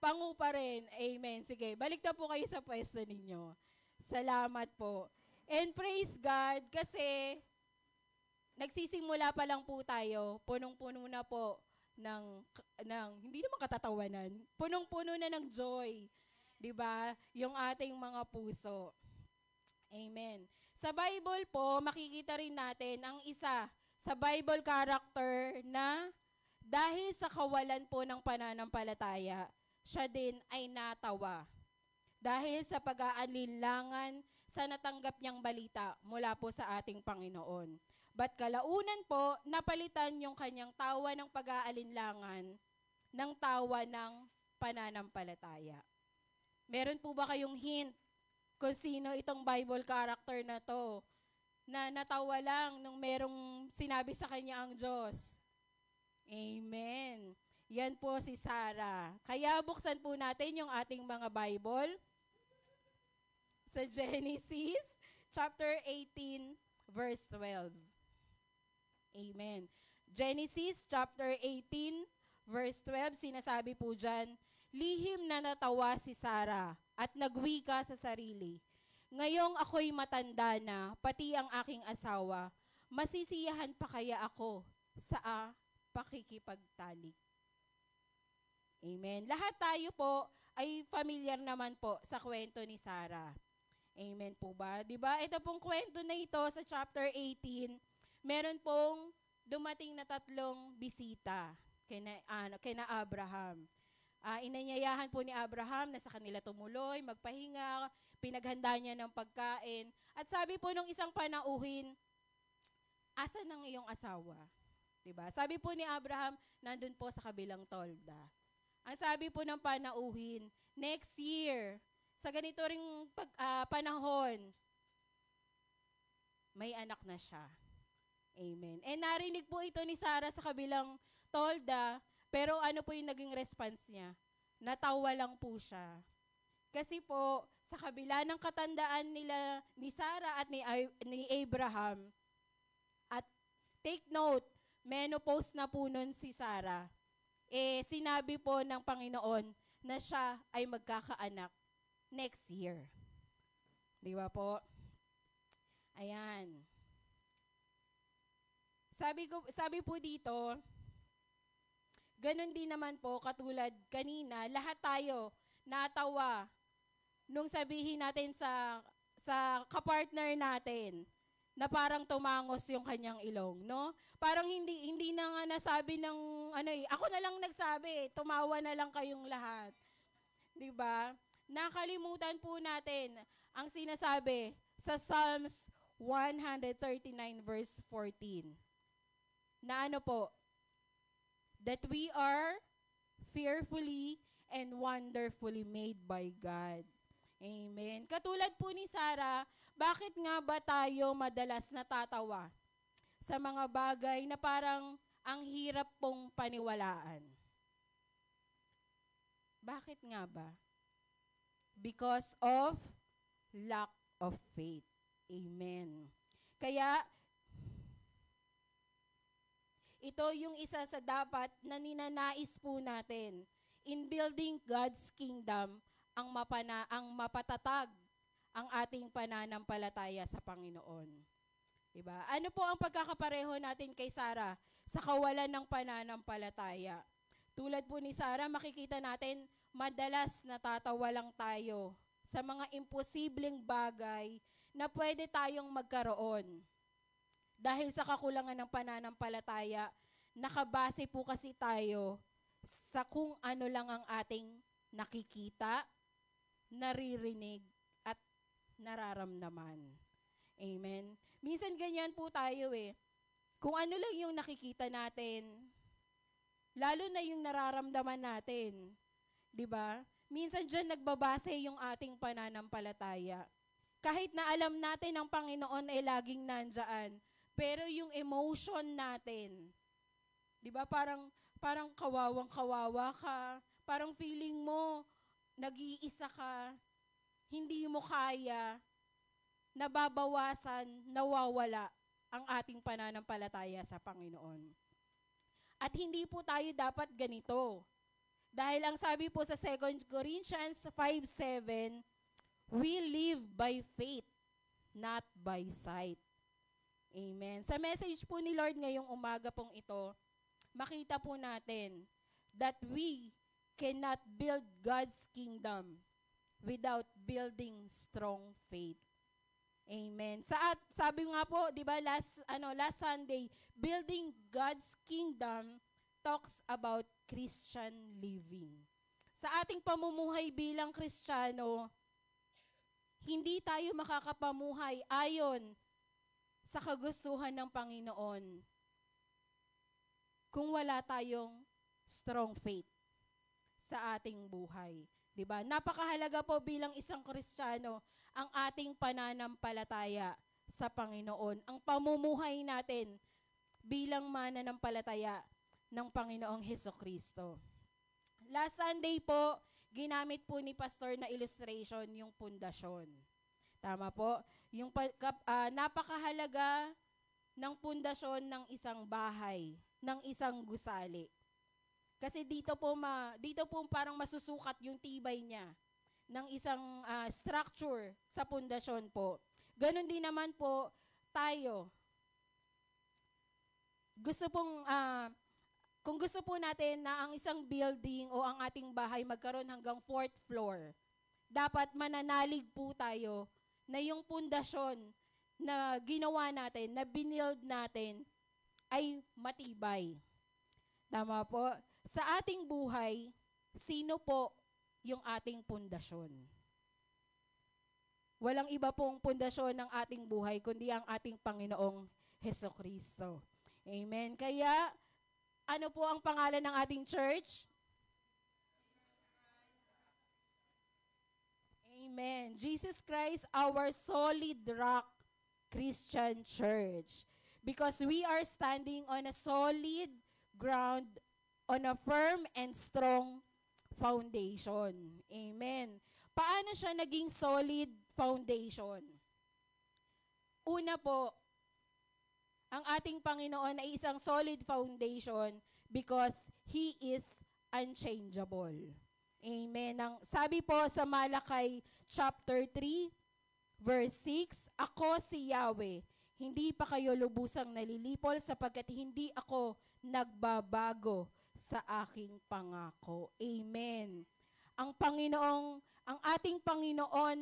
Pangu pa rin. Amen. Sige, balik na po kayo sa pwesto ninyo. Salamat po. And praise God kasi nagsisimula pa lang po tayo. Punong-puno na po ng hindi naman katatawanan. Punong-puno na ng joy. 'Di ba? Yung ating mga puso. Amen. Sa Bible po, makikita rin natin ang isa sa Bible character na dahil sa kawalan po ng pananampalataya, siya din ay natawa. Dahil sa pag-aalinlangan sa natanggap niyang balita mula po sa ating Panginoon. But kalaunan po, napalitan yung kanyang tawa ng pag-aalinlangan ng tawa ng pananampalataya. Meron po ba kayong hint kung sino itong Bible character na to na natawa lang nung merong sinabi sa kanya ang Diyos? Amen. Yan po si Sarah. Kaya buksan po natin yung ating mga Bible sa Genesis chapter 18 verse 12. Amen. Genesis chapter 18 verse 12, sinasabi po dyan, lihim na natawa si Sarah at nagwika sa sarili. Ngayong ako'y matanda na, pati ang aking asawa, masisiyahan pa kaya ako sa pakikipagtalik. Amen. Lahat tayo po ay familiar naman po sa kwento ni Sarah. Amen po ba? Diba? Ito pong kwento na ito sa chapter 18, meron pong dumating na 3 bisita kina Abraham. Inanyayahan po ni Abraham na sa kanila tumuloy, magpahinga, pinaghanda niya ng pagkain. At sabi po nung isang panauhin, asan ang iyong asawa? Diba? Sabi po ni Abraham, nandun po sa kabilang tolda. Ang sabi po ng panauhin, next year, sa ganito ring panahon, may anak na siya. Amen. And narinig po ito ni Sarah sa kabilang tolda, pero ano po yung naging response niya? Natawa lang po siya. Kasi po, sa kabila ng katandaan nila ni Sarah at ni Abraham, at take note, menopause na po nun si Sarah. Sinabi po ng Panginoon na siya ay magkakaanak next year. Di ba po? Ayan. Sabi po dito, ganun din naman po, katulad kanina, lahat tayo natawa nung sabihin natin sa kapartner natin na parang tumangos yung kanyang ilong, no? Parang hindi na nga nasabi ng ako na lang nagsabi, tumawa na lang kayong lahat. 'Di ba? Nakalimutan po natin ang sinasabi sa Psalms 139 verse 14. Na ano po? That we are fearfully and wonderfully made by God. Amen. Katulad po ni Sarah, bakit nga ba tayo madalas natatawa sa mga bagay na parang ang hirap pong paniwalaan? Bakit nga ba? Because of lack of faith. Amen. Kaya, ito yung isa sa dapat na ninanais po natin in building God's kingdom, ang mapatatag ang ating pananampalataya sa Panginoon. Diba? Ano po ang pagkakapareho natin kay Sarah sa kawalan ng pananampalataya? Tulad po ni Sarah, makikita natin, madalas natatawa lang tayo sa mga imposibleng bagay na pwede tayong magkaroon. Dahil sa kakulangan ng pananampalataya, nakabase po kasi tayo sa kung ano lang ang ating nakikita, naririnig, at nararamdaman. Amen? Minsan ganyan po tayo Kung ano lang yung nakikita natin, lalo na yung nararamdaman natin. 'Di ba? Minsan dyan nagbabase yung ating pananampalataya. Kahit na alam natin ang Panginoon ay laging nandyan, pero yung emotion natin, 'di ba? Parang kawawang-kawawa ka, parang feeling mo nag-iisa ka, hindi mo kaya, nababawasan, nawawala ang ating pananampalataya sa Panginoon. At hindi po tayo dapat ganito. Dahil ang sabi po sa 2 Corinthians 5:7, we live by faith, not by sight. Amen. Sa message po ni Lord ngayong umaga pong ito, makita po natin that we cannot build God's kingdom without building strong faith. Amen. Sabi nga po, 'di ba, last Sunday, building God's kingdom talks about Christian living. Sa ating pamumuhay bilang Kristiyano, hindi tayo makakapamuhay ayon sa kagustuhan ng Panginoon kung wala tayong strong faith sa ating buhay. 'Di ba? Napakahalaga po bilang isang Kristiyano ang ating pananampalataya sa Panginoon, ang pamumuhay natin bilang mananampalataya ng Panginoong Hesukristo. Last Sunday po, ginamit po ni Pastor na illustration yung pundasyon. Tama po? Yung napakahalaga ng pundasyon ng isang bahay, ng isang gusali. Kasi dito po parang masusukat yung tibay niya ng isang structure sa pundasyon po. Ganon din naman po tayo. Kung gusto po natin na ang isang building o ang ating bahay magkaroon hanggang 4th floor, dapat mananalig po tayo na yung pundasyon na ginawa natin, na binild natin, ay matibay. Tama po? Sa ating buhay, sino po yung ating pundasyon? Walang iba pong pundasyon ng ating buhay, kundi ang ating Panginoong Hesukristo. Amen. Kaya, ano po ang pangalan ng ating church? Amen. Jesus Christ, our solid rock Christian church. Because we are standing on a solid ground, on a firm and strong foundation. Amen. Paano siya naging solid foundation? Una po, ang ating Panginoon ay isang solid foundation because He is unchangeable. Amen. Sabi po sa Malakay chapter 3, verse 6, Ako si Yahweh, hindi pa kayo lubusang nalilipol sapagkat hindi ako nagbabago sa aking pangako. Amen. Ang ating Panginoon,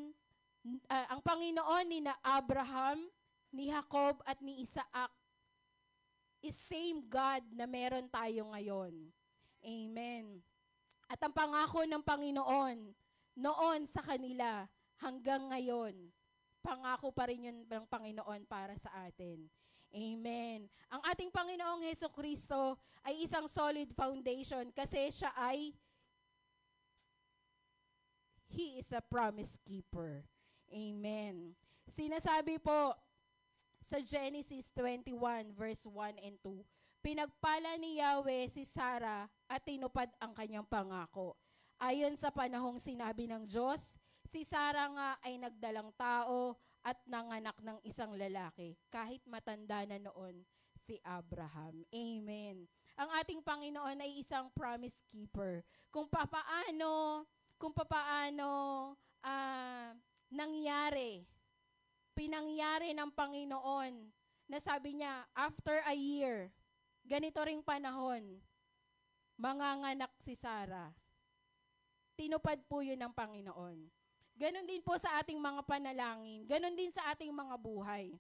ang Panginoon ni na Abraham, ni Jacob at ni Isaac is same God na meron tayo ngayon. Amen. At ang pangako ng Panginoon noon sa kanila hanggang ngayon, pangako pa rin yun ng Panginoon para sa atin. Amen. Ang ating Panginoong Hesukristo ay isang solid foundation kasi siya ay He is a promise keeper. Amen. Sinasabi po sa Genesis 21 verse 1 and 2, pinagpala ni Yahweh si Sarah at tinupad ang kanyang pangako. Ayon sa panahong sinabi ng Diyos, si Sarah nga ay nagdalang tao at nanganak ng isang lalaki, kahit matanda na noon si Abraham. Amen. Ang ating Panginoon ay isang promise keeper. Kung papaano pinangyari ng Panginoon na sabi niya, after a year, ganito ring panahon, manganganak si Sarah. Tinupad po yun ng Panginoon. Ganon din po sa ating mga panalangin. Ganon din sa ating mga buhay.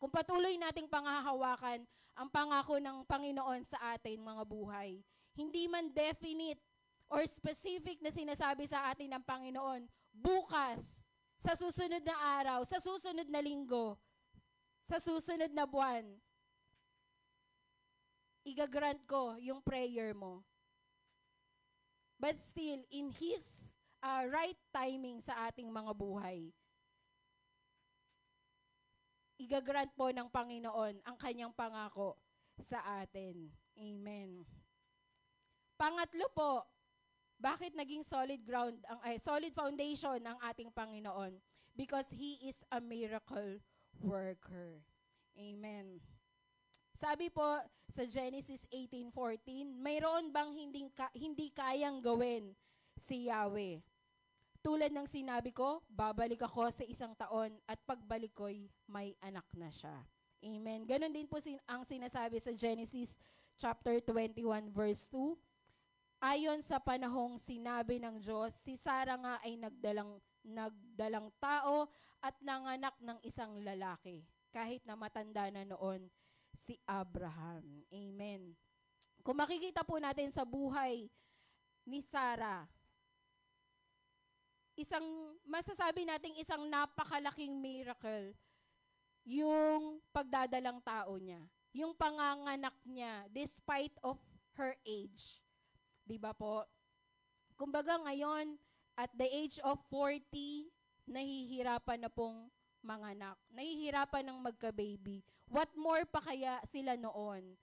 Kung patuloy nating pangahawakan ang pangako ng Panginoon sa ating mga buhay, hindi man definite or specific na sinasabi sa atin ng Panginoon, bukas, sa susunod na araw, sa susunod na linggo, sa susunod na buwan, igagrant ko yung prayer mo. But still, in His right timing sa ating mga buhay, igagrant po ng Panginoon ang kanyang pangako sa atin. Amen. Pangatlo po, bakit naging solid foundation ang ating Panginoon? Because He is a miracle worker. Amen. Sabi po sa Genesis 18:14, mayroon bang hindi kayang gawin si Yahweh? Tulad ng sinabi ko, babalik ako sa 1 taon at pagbalik ko'y may anak na siya. Amen. Ganon din po ang sinasabi sa Genesis chapter 21 verse 2. Ayon sa panahong sinabi ng Diyos, si Sarah nga ay nagdalang tao at nanganak ng isang lalaki, kahit na matanda na noon si Abraham. Amen. Kung makikita po natin sa buhay ni Sarah, masasabi nating isang napakalaking miracle yung pagdadalang tao niya, yung panganganak niya despite of her age. Diba po? Kumbaga ngayon, at the age of 40, nahihirapan na pong manganak. Nahihirapan ng magka-baby. What more pa kaya sila noon?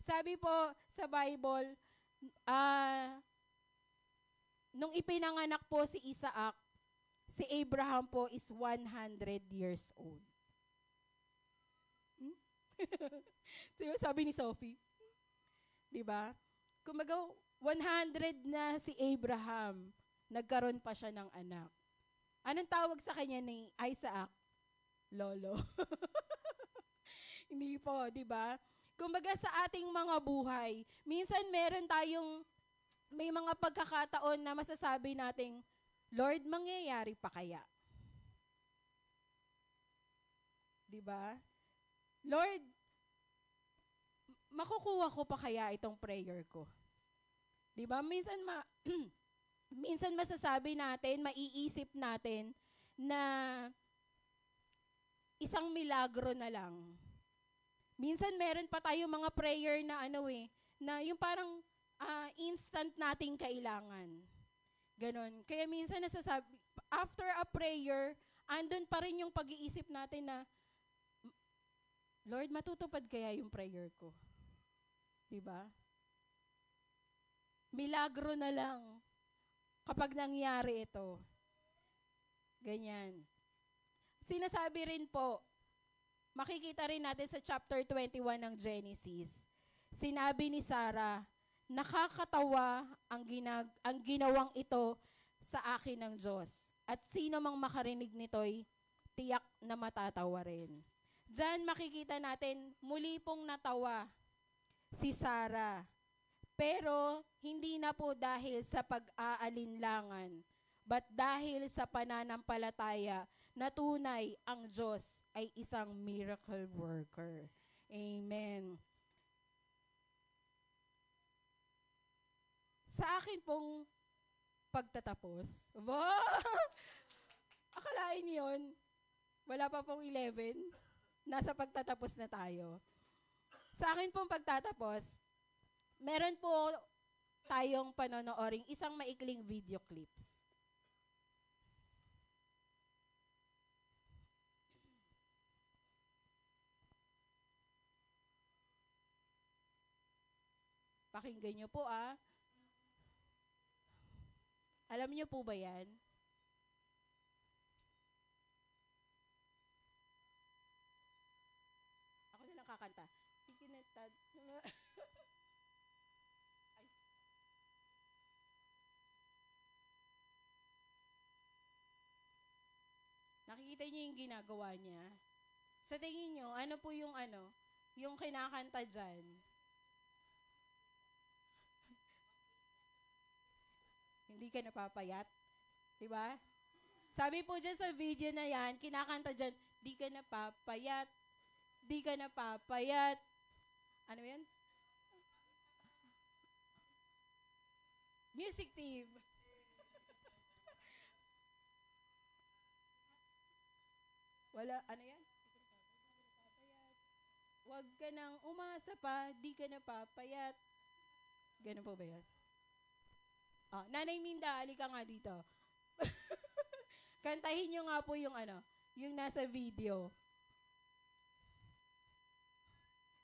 Sabi po sa Bible, nung ipinanganak po si Isaac, si Abraham po is 100 years old. Sabi ni Sophie. Diba? Kumbaga, 100 na si Abraham, nagkaroon pa siya ng anak. Anong tawag sa kanya ni Isaac? Lolo. Hindi po, di ba? Kumbaga sa ating mga buhay, minsan may mga pagkakataon na masasabi nating, Lord, mangyayari pa kaya? 'Di ba? Lord, makukuha ko pa kaya itong prayer ko? 'Di ba? Minsan minsan masasabi natin, maiisip natin na isang milagro na lang. Minsan meron pa tayo mga prayer na na yung parang instant nating kailangan. Ganon. Kaya minsan nasasabi, after a prayer, andun pa rin yung pag-iisip natin na, Lord, matutupad kaya yung prayer ko? Diba? Milagro na lang kapag nangyari ito. Ganyan. Sinasabi rin po, makikita rin natin sa chapter 21 ng Genesis. Sinabi ni Sarah, nakakatawa ang ginawang ito sa akin ng Diyos. At sino mang makarinig nito'y tiyak na matatawa rin. Diyan makikita natin, muli pong natawa si Sarah. Pero hindi na po dahil sa pag-aalinlangan, but dahil sa pananampalataya na tunay ang Diyos ay isang miracle worker. Amen. Sa akin pong pagtatapos, akalain yun, wala pa pong 11, nasa pagtatapos na tayo. Sa akin pong pagtatapos, meron po tayong panonooring isang maikling video clips. Pakinggan niyo po Alam niyo po ba yan? Ako na lang kakanta. Tikinetad. Ay. Nakikita niyo yung ginagawa niya? Sa tingin niyo, ano po yung yung kinakanta dyan? Hindi ka napapayat. Diba? Sabi po dyan sa video na yan, kinakanta dyan, di ka napapayat, di ka napapayat. Ano yan? Music team. Wala, ano yan? Huwag ka nang umasa pa, di ka napapayat. Ganun po ba yan? Nanay Minda, halika nga dito. Kantahin nyo nga po yung yung nasa video.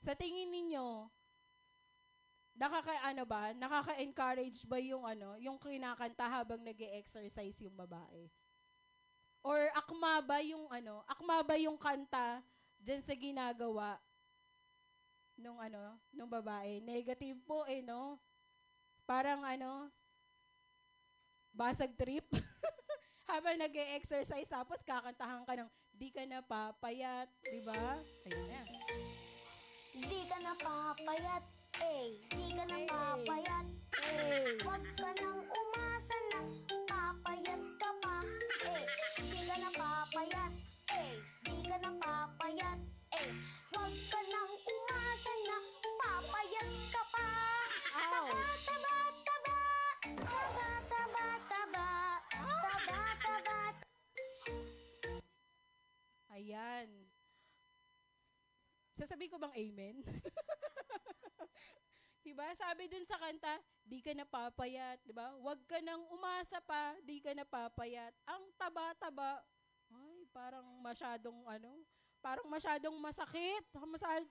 Sa tingin ninyo, nakaka-encourage ba yung yung kinakanta habang nag-e-exercise yung babae? Or akma ba yung kanta dyan sa ginagawa nung babae? Negative po no? Parang basag trip. Habang nag-e-exercise tapos kakantahan ka ng di ka napapayat, di ba? Ayun na. Di ka napapayat, di ka napapayat, huwag ka nang umasa na papayat ka pa, di ka napapayat, di ka napapayat, huwag ka nang umasa na papayat ka pa. Ow! Ayan. Sasabihin ko bang amen? Diba? Sabi dun sa kanta, di ka napapayat, diba? Huwag ka nang umasa pa, di ka napapayat. Ang taba-taba, ay, parang masyadong masakit,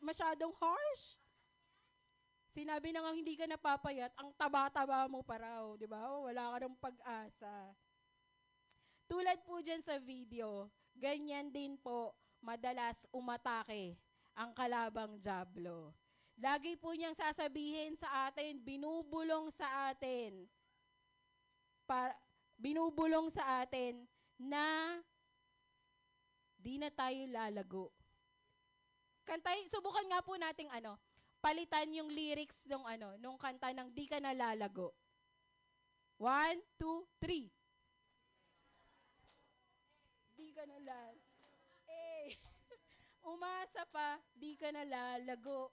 masyadong harsh. Sinabi na nga hindi ka napapayat, ang taba-taba mo pa raw, diba? Wala ka ng pag-asa. Tulad po dyan sa video, ganyan din po madalas umatake ang kalabang dyablo. Lagi po niyang sasabihin sa atin, binubulong sa atin na di na tayo lalago. Subukan nga po nating palitan yung lyrics nung kanta ng di ka na lalago. 1, 2, 3. Di ka na umasa pa, di ka nalalago.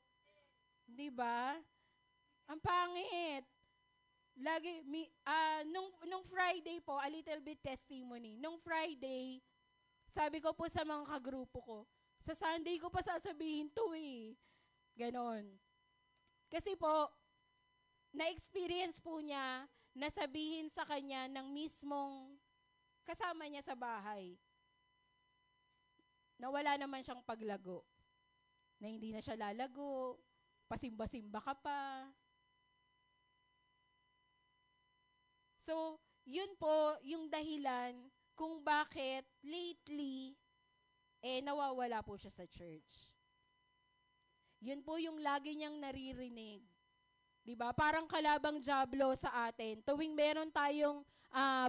Di ba? Ang pangit. Lagi, nung Friday po, a little bit testimony. Nung Friday, sabi ko po sa mga kagrupo ko, sa Sunday ko pa sasabihin to eh. Ganon. Kasi po, na-experience po niya na sabihin sa kanya ng mismong kasama niya sa bahay na wala naman siyang paglago. Na hindi na siya lalago, pasimba-simba ka pa. So, yun po yung dahilan kung bakit lately, nawawala po siya sa church. Yun po yung lagi niyang naririnig. Diba? Parang kalabang diablo sa atin. Tuwing meron tayong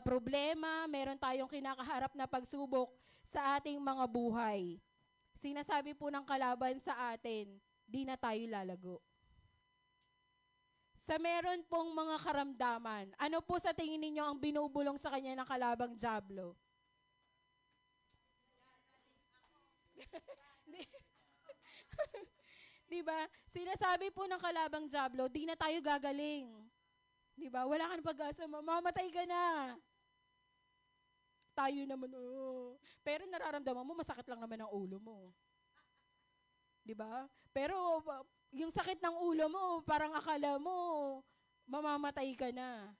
problema, meron tayong kinakaharap na pagsubok sa ating mga buhay. Sinasabi po ng kalaban sa atin, di na tayo lalago. Sa meron pong mga karamdaman, ano po sa tingin ninyo ang binubulong sa kanya ng kalabang diablo? Diba? Sinasabi po ng kalabang diablo, di na tayo gagaling. Diba? Wala ka na pag-asa, mamamatay ka na. Tayo naman, oh. Pero nararamdaman mo, masakit lang naman ang ulo mo. Diba? Pero yung sakit ng ulo mo, parang akala mo, mamamatay ka na.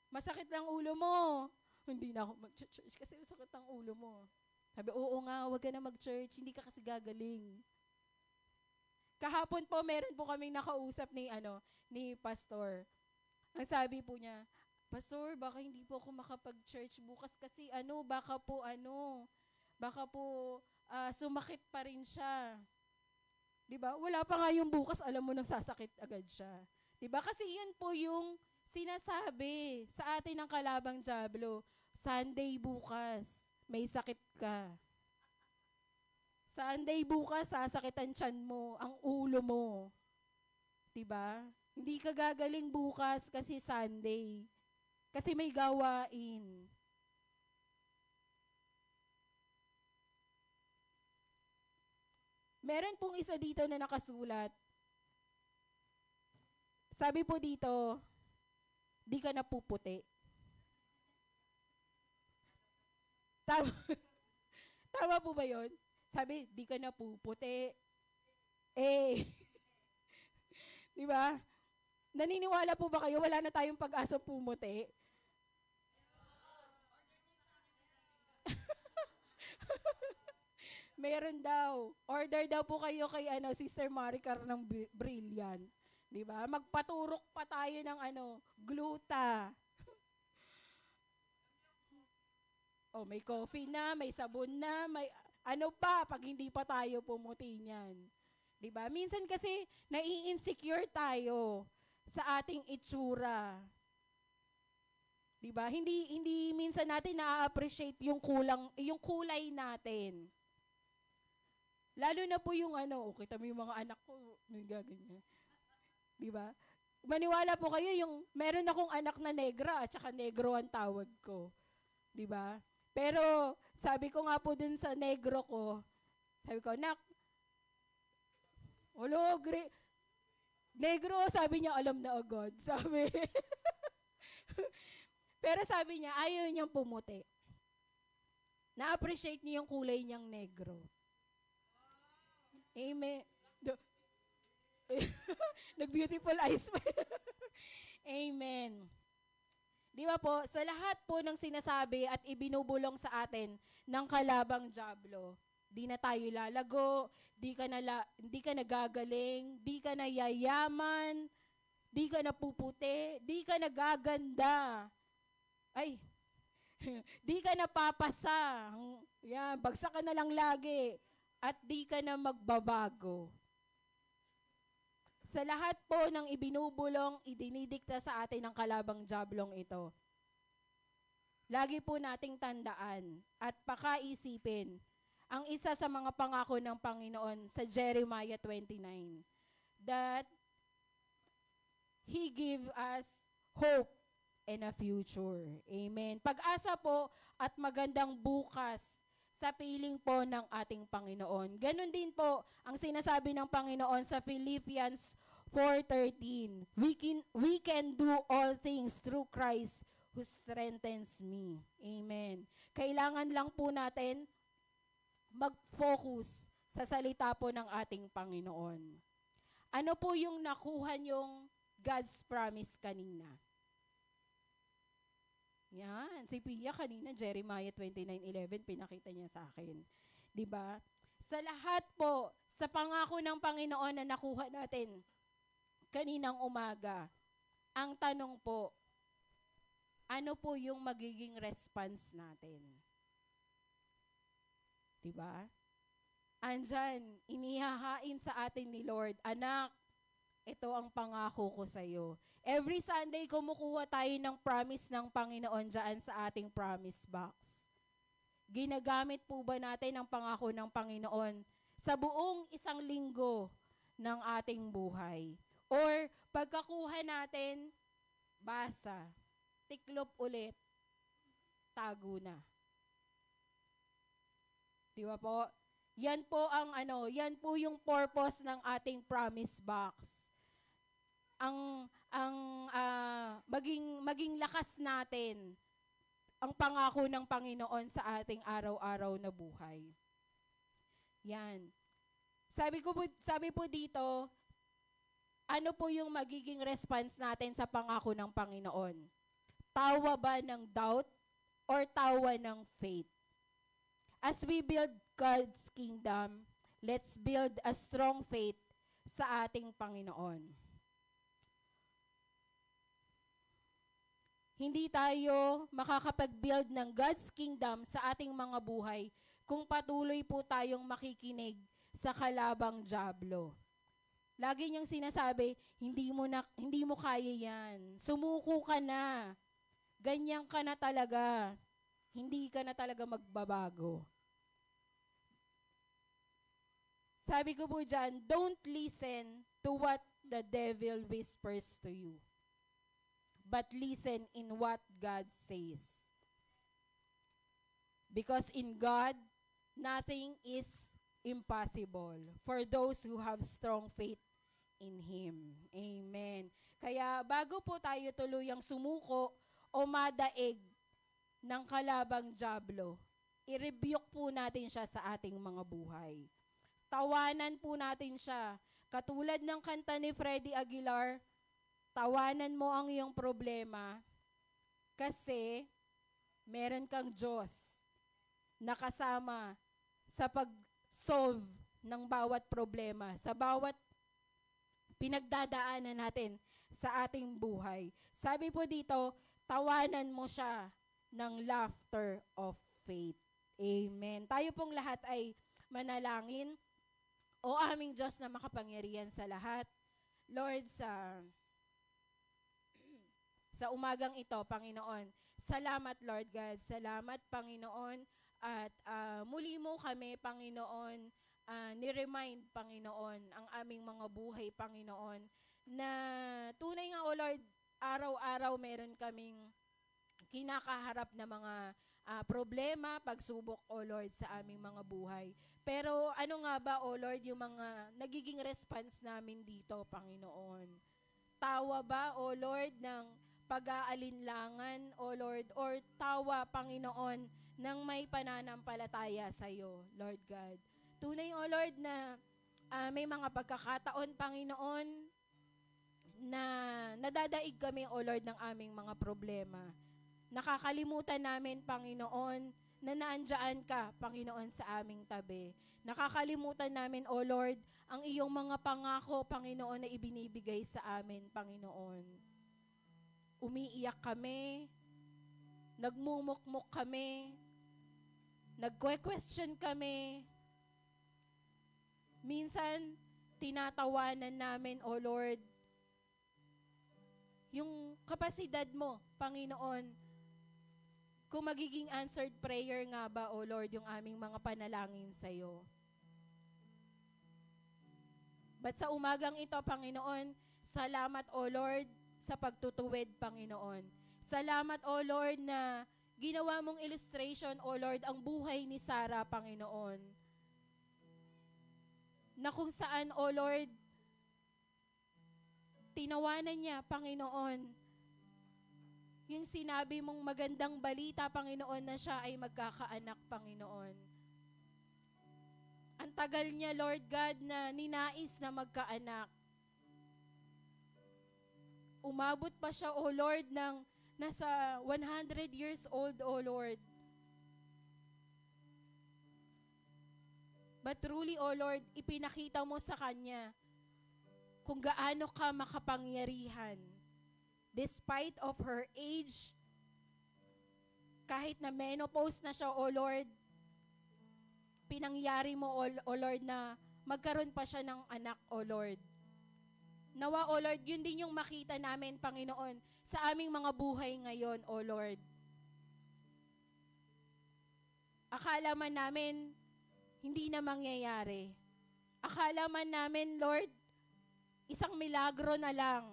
Masakit lang ulo mo. Hindi na ako mag-church kasi sakit ang ulo mo. Sabi, oo nga, wag ka na mag-church, hindi ka kasi gagaling. Kahapon po, meron po kaming nakausap ni Pastor. Ang sabi po niya, Pastor, baka hindi po ako makapag-church bukas kasi baka po sumakit pa rin siya. Diba? Wala pa nga yung bukas, alam mo nang sasakit agad siya. Diba? Kasi yun po yung sinasabi sa atin ng kalabang diablo. Sunday bukas, may sakit ka. Sunday bukas, sasakit ang tiyan mo, ang ulo mo. Diba? Hindi ka gagaling bukas kasi Sunday. Kasi may gawain. Meron pong isa dito na nakasulat. Sabi po dito, di ka napuputi. Tama, tama po ba yun? Sabi, di ka napuputi. Di ba? Naniniwala po ba kayo, wala na tayong pag-asa pumuti? Meron daw. Order daw po kayo kay Sister Maricar ng Brilliant. Di ba? Magpaturok pa tayo ng gluta. May coffee na, may sabon na, may pag hindi pa tayo pumuti niyan. Di ba? Minsan kasi nai-insecure tayo sa ating itsura. Di ba? Hindi minsan natin na-appreciate yung kulay natin. Lalo na po yung kita mo yung mga anak ko, may gaganyan. Di ba? Maniwala po kayo yung meron akong anak na negra at saka negro ang tawag ko. Di ba? Pero sabi ko nga po dun sa negro ko, sabi ko, anak, negro, sabi niya, alam na agad. Sabi. Pero sabi niya, ayaw niyang pumuti. Na-appreciate niya yung kulay niyang negro. Amen. Nag-beautiful eyes pa. Amen. Di ba po, sa lahat po ng sinasabi at ibinubulong sa atin ng kalabang diablo, di na tayo lalago, di ka nagagaling, di ka nayayaman, di ka napuputi, di ka nagaganda. Ay, di ka napapasa. Yan, bagsak ka na lang lagi. At di ka na magbabago. Sa lahat po ng ibinubulong, idinidikta sa atin ng kalabang diablong ito. Lagi po nating tandaan at pakaisipin ang isa sa mga pangako ng Panginoon sa Jeremiah 29, that He give us hope and a future. Amen. Pag-asa po at magandang bukas sa piling po ng ating Panginoon. Ganon din po ang sinasabi ng Panginoon sa Philippians 4:13. We can do all things through Christ who strengthens me. Amen. Kailangan lang po natin mag-focus sa salita po ng ating Panginoon. Ano po yung nakuha yung God's promise kanina? Yan, si Pia kanina, Jeremiah 29:11, pinakita niya sa akin. 'Di ba? Sa lahat po, sa pangako ng Panginoon na nakuha natin kaninang umaga, ang tanong po, ano po yung magiging response natin? 'Di ba? Andyan, inihahain sa atin ni Lord, anak, ito ang pangako ko sa iyo. Every Sunday, kumukuha tayo ng promise ng Panginoon dyan sa ating promise box. Ginagamit po ba natin ang pangako ng Panginoon sa buong isang linggo ng ating buhay? Or pagkakuha natin, basa, tiklop ulit, tago na. Di ba po? Yan po ang yan po yung purpose ng ating promise box. Maging lakas natin ang pangako ng Panginoon sa ating araw-araw na buhay. Yan. Sabi po dito, ano po yung magiging response natin sa pangako ng Panginoon? Tawa ba ng doubt or tawa ng faith? As we build God's kingdom, let's build a strong faith sa ating Panginoon. Hindi tayo makakapag-build ng God's kingdom sa ating mga buhay kung patuloy po tayong makikinig sa kalabang dyablo. Lagi niyang sinasabi, hindi mo kaya yan. Sumuko ka na. Ganyan ka na talaga. Hindi ka na talaga magbabago. Sabi ko po dyan, don't listen to what the devil whispers to you, but listen in what God says. Because in God, nothing is impossible for those who have strong faith in Him. Amen. Kaya bago po tayo tuluyang sumuko o madaig ng kalabang dyablo, i-rebuke po natin siya sa ating mga buhay. Tawanan po natin siya. Katulad ng kanta ni Freddie Aguilar, tawanan mo ang iyong problema kasi meron kang Diyos na kasama sa pag-solve ng bawat problema, sa bawat pinagdadaanan natin sa ating buhay. Sabi po dito, tawanan mo siya ng laughter of faith. Amen. Tayo pong lahat ay manalangin. O aming Diyos na makapangyarihan sa lahat, Lord, sa umagang ito, Panginoon, salamat, Lord God. Salamat, Panginoon. At muli mo kami, Panginoon, ni-remind, Panginoon, ang aming mga buhay, Panginoon, na tunay nga, O Lord, araw-araw meron kaming kinakaharap na mga problema, pagsubok, O Lord, sa aming mga buhay. Pero ano nga ba, O Lord, yung mga nagiging response namin dito, Panginoon? Tawa ba, O Lord, ng pag-aalinlangan, O Lord, or tawa, Panginoon, ng may pananampalataya sa iyo, Lord God? Tunay, O Lord, na may mga pagkakataon, Panginoon, na nadadaig kami, O Lord, ng aming mga problema. Nakakalimutan namin, Panginoon, na naandyan ka, Panginoon, sa aming tabi. Nakakalimutan namin, O Lord, ang iyong mga pangako, Panginoon, na ibinibigay sa amin, Panginoon. Umiiyak kami, nagmumukmuk kami, nagque-question kami. Minsan, tinatawanan namin, O Lord, yung kapasidad mo, Panginoon, kung magiging answered prayer nga ba, O Lord, yung aming mga panalangin sa iyo. But sa umagang ito, Panginoon, salamat, O Lord, sa pagtutuwid, Panginoon. Salamat, O Lord, na ginawa mong illustration, O Lord, ang buhay ni Sarah, Panginoon. Na kung saan, O Lord, tinawanan niya, Panginoon, yung sinabi mong magandang balita, Panginoon, na siya ay magkakaanak, Panginoon. Ang tagal niya, Lord God, na ninais na magkaanak. Umabot pa siya, O Lord, ng nasa 100 years old, O Lord. But truly, O Lord, ipinakita mo sa kanya kung gaano ka makapangyarihan. Despite of her age, kahit na menopause na siya, O Lord, pinangyari mo, O Lord, na magkaroon pa siya ng anak, O Lord. Nawa, O Lord, yun din yung makita namin, Panginoon, sa aming mga buhay ngayon, O Lord. Akala man namin, hindi na mangyayari. Akala man namin, Lord, isang milagro na lang.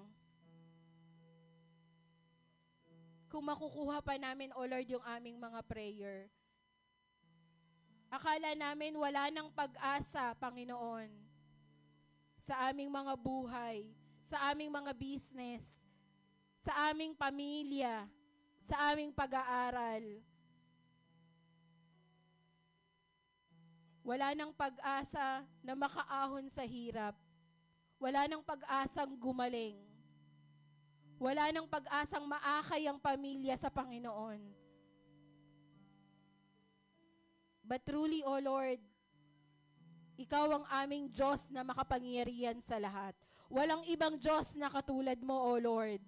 Kung makukuha pa namin, O Lord, yung aming mga prayer. Akala namin wala nang pag-asa, Panginoon, sa aming mga buhay, sa aming mga business, sa aming pamilya, sa aming pag-aaral. Wala nang pag-asa na makaahon sa hirap. Wala nang pag-asang gumaling. Wala nang pag-asang maakay ang pamilya sa Panginoon. But truly, O Lord, Ikaw ang aming Diyos na makapangyarihan sa lahat. Walang ibang Diyos na katulad mo, O Lord.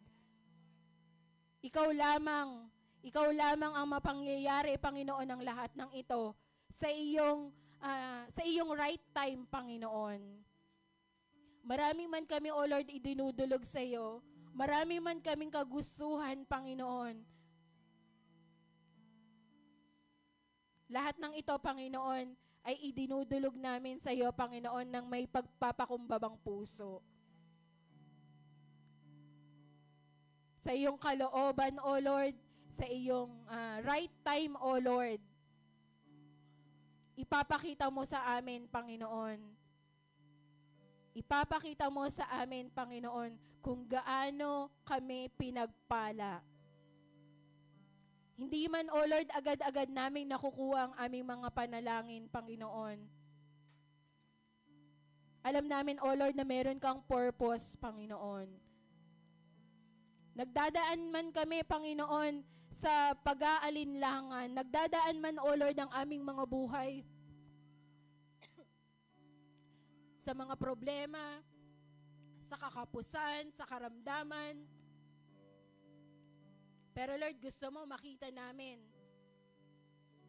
Ikaw lamang ang mapangyayari, Panginoon, ng lahat ng ito sa iyong right time, Panginoon. Marami man kami, O Lord, idinudulog sa iyo. Marami man kaming kagustuhan, Panginoon. Lahat ng ito, Panginoon, ay idinudulog namin sa iyo, Panginoon, ng may pagpapakumbabang puso. Sa iyong kalooban, O Lord, sa iyong right time, O Lord, ipapakita mo sa amin, Panginoon. Ipapakita mo sa amin, Panginoon, kung gaano kami pinagpala. Hindi man, O Lord, agad-agad namin nakukuha ang aming mga panalangin, Panginoon. Alam namin, O Lord, na meron kang purpose, Panginoon. Nagdadaan man kami, Panginoon, sa pag-aalinlangan. Nagdadaan man, O Lord, ang aming mga buhay sa mga problema, sa kakapusan, sa karamdaman. Pero Lord, gusto mo makita namin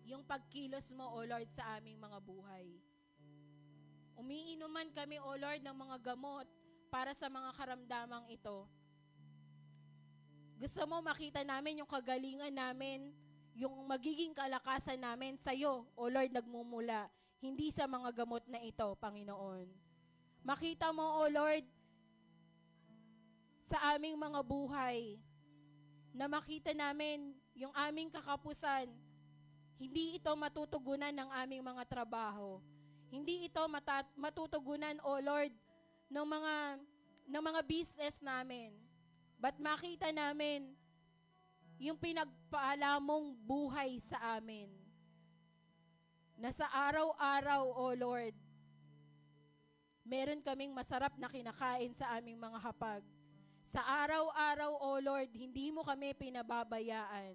yung pagkilos mo, O Lord, sa aming mga buhay. Umiinom man kami, O Lord, ng mga gamot para sa mga karamdamang ito. Gusto mo makita namin yung kagalingan namin, yung magiging kalakasan namin sa iyo, O Lord, nagmumula, hindi sa mga gamot na ito, Panginoon. Makita mo, O Lord, sa aming mga buhay, na makita namin yung aming kakapusan, hindi ito matutugunan ng aming mga trabaho. Hindi ito matutugunan, O Lord, ng mga business namin. But makita namin yung pinagpaala mong buhay sa amin. Na sa araw-araw, O Lord, meron kaming masarap na kinakain sa aming mga hapag. Sa araw-araw, O Lord, hindi mo kami pinababayaan.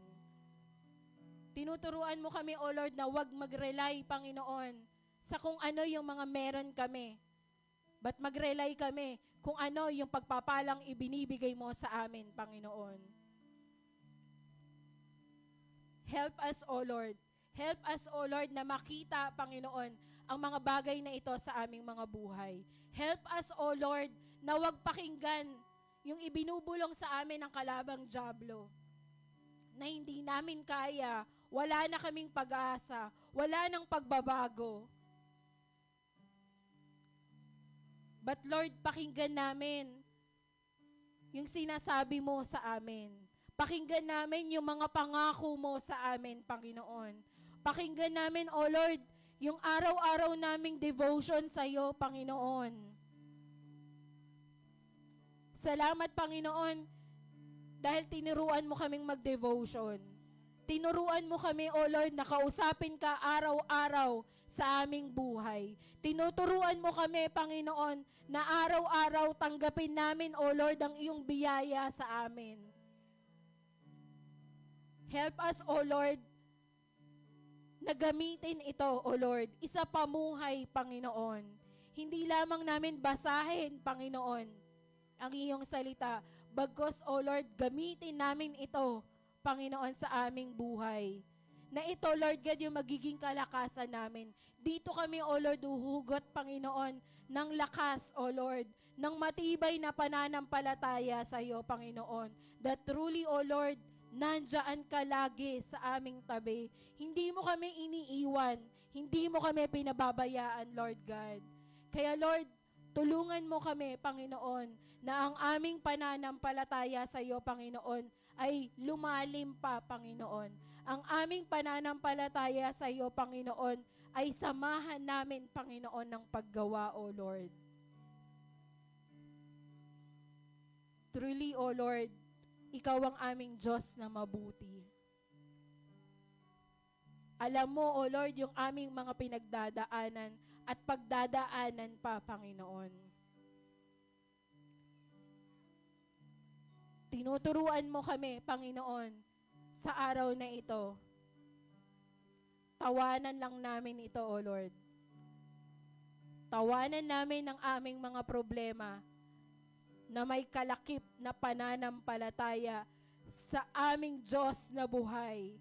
Tinuturuan mo kami, O Lord, na huwag mag-rely, Panginoon, sa kung ano yung mga meron kami. But mag-rely kami kung ano yung pagpapalang ibinibigay mo sa amin, Panginoon. Help us, O Lord. Help us, O Lord, na makita, Panginoon, ang mga bagay na ito sa aming mga buhay. Help us, O Lord, na huwag pakinggan yung ibinubulong sa amin ng kalabang dyablo, na hindi namin kaya, wala na kaming pag-asa, wala nang pagbabago. But Lord, pakinggan namin yung sinasabi mo sa amin. Pakinggan namin yung mga pangako mo sa amin, Panginoon. Pakinggan namin, O Lord, yung araw-araw naming devotion sa iyo, Panginoon. Salamat, Panginoon, dahil tinuruan mo kaming mag-devotion. Tinuruan mo kami, O Lord, na kausapin ka araw-araw sa aming buhay. Tinuturuan mo kami, Panginoon, na araw-araw tanggapin namin, O Lord, ang iyong biyaya sa amin. Help us, O Lord, na gamitin ito, O Lord, isa pamuhay, Panginoon. Hindi lamang namin basahin, Panginoon, ang iyong salita, bagos, O Lord, gamitin namin ito, Panginoon, sa aming buhay. Na ito, Lord God, yung magiging kalakasan namin. Dito kami, O Lord, uhugot, Panginoon, ng lakas, O Lord, ng matibay na pananampalataya sa iyo, Panginoon. That truly, O Lord, nandyan ka lagi sa aming tabi. Hindi mo kami iniiwan. Hindi mo kami pinababayaan, Lord God. Kaya, Lord, tulungan mo kami, Panginoon, na ang aming pananampalataya sa iyo, Panginoon, ay lumalim pa, Panginoon. Ang aming pananampalataya sa iyo, Panginoon, ay samahan namin, Panginoon, ng paggawa, O Lord. Truly, O Lord, ikaw ang aming Diyos na mabuti. Alam mo, O Lord, yung aming mga pinagdadaanan at pagdadaanan pa, Panginoon. Tinuturuan mo kami, Panginoon, sa araw na ito. Tawanan lang namin ito, O Lord. Tawanan namin ang aming mga problema na may kalakip na pananampalataya sa aming Diyos na buhay,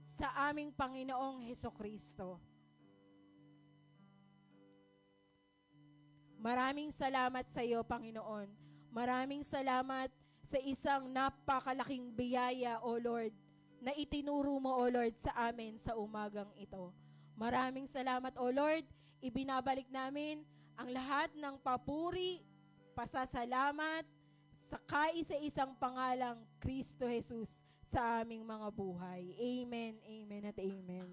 sa aming Panginoong Hesukristo. Maraming salamat sa iyo, Panginoon. Maraming salamat sa isang napakalaking biyaya, O Lord, na itinuro mo, O Lord, sa amin sa umagang ito. Maraming salamat, O Lord. Ibinabalik namin ang lahat ng papuri, pasasalamat sa kaisa-isang pangalang Kristo Jesus sa aming mga buhay. Amen, amen at amen.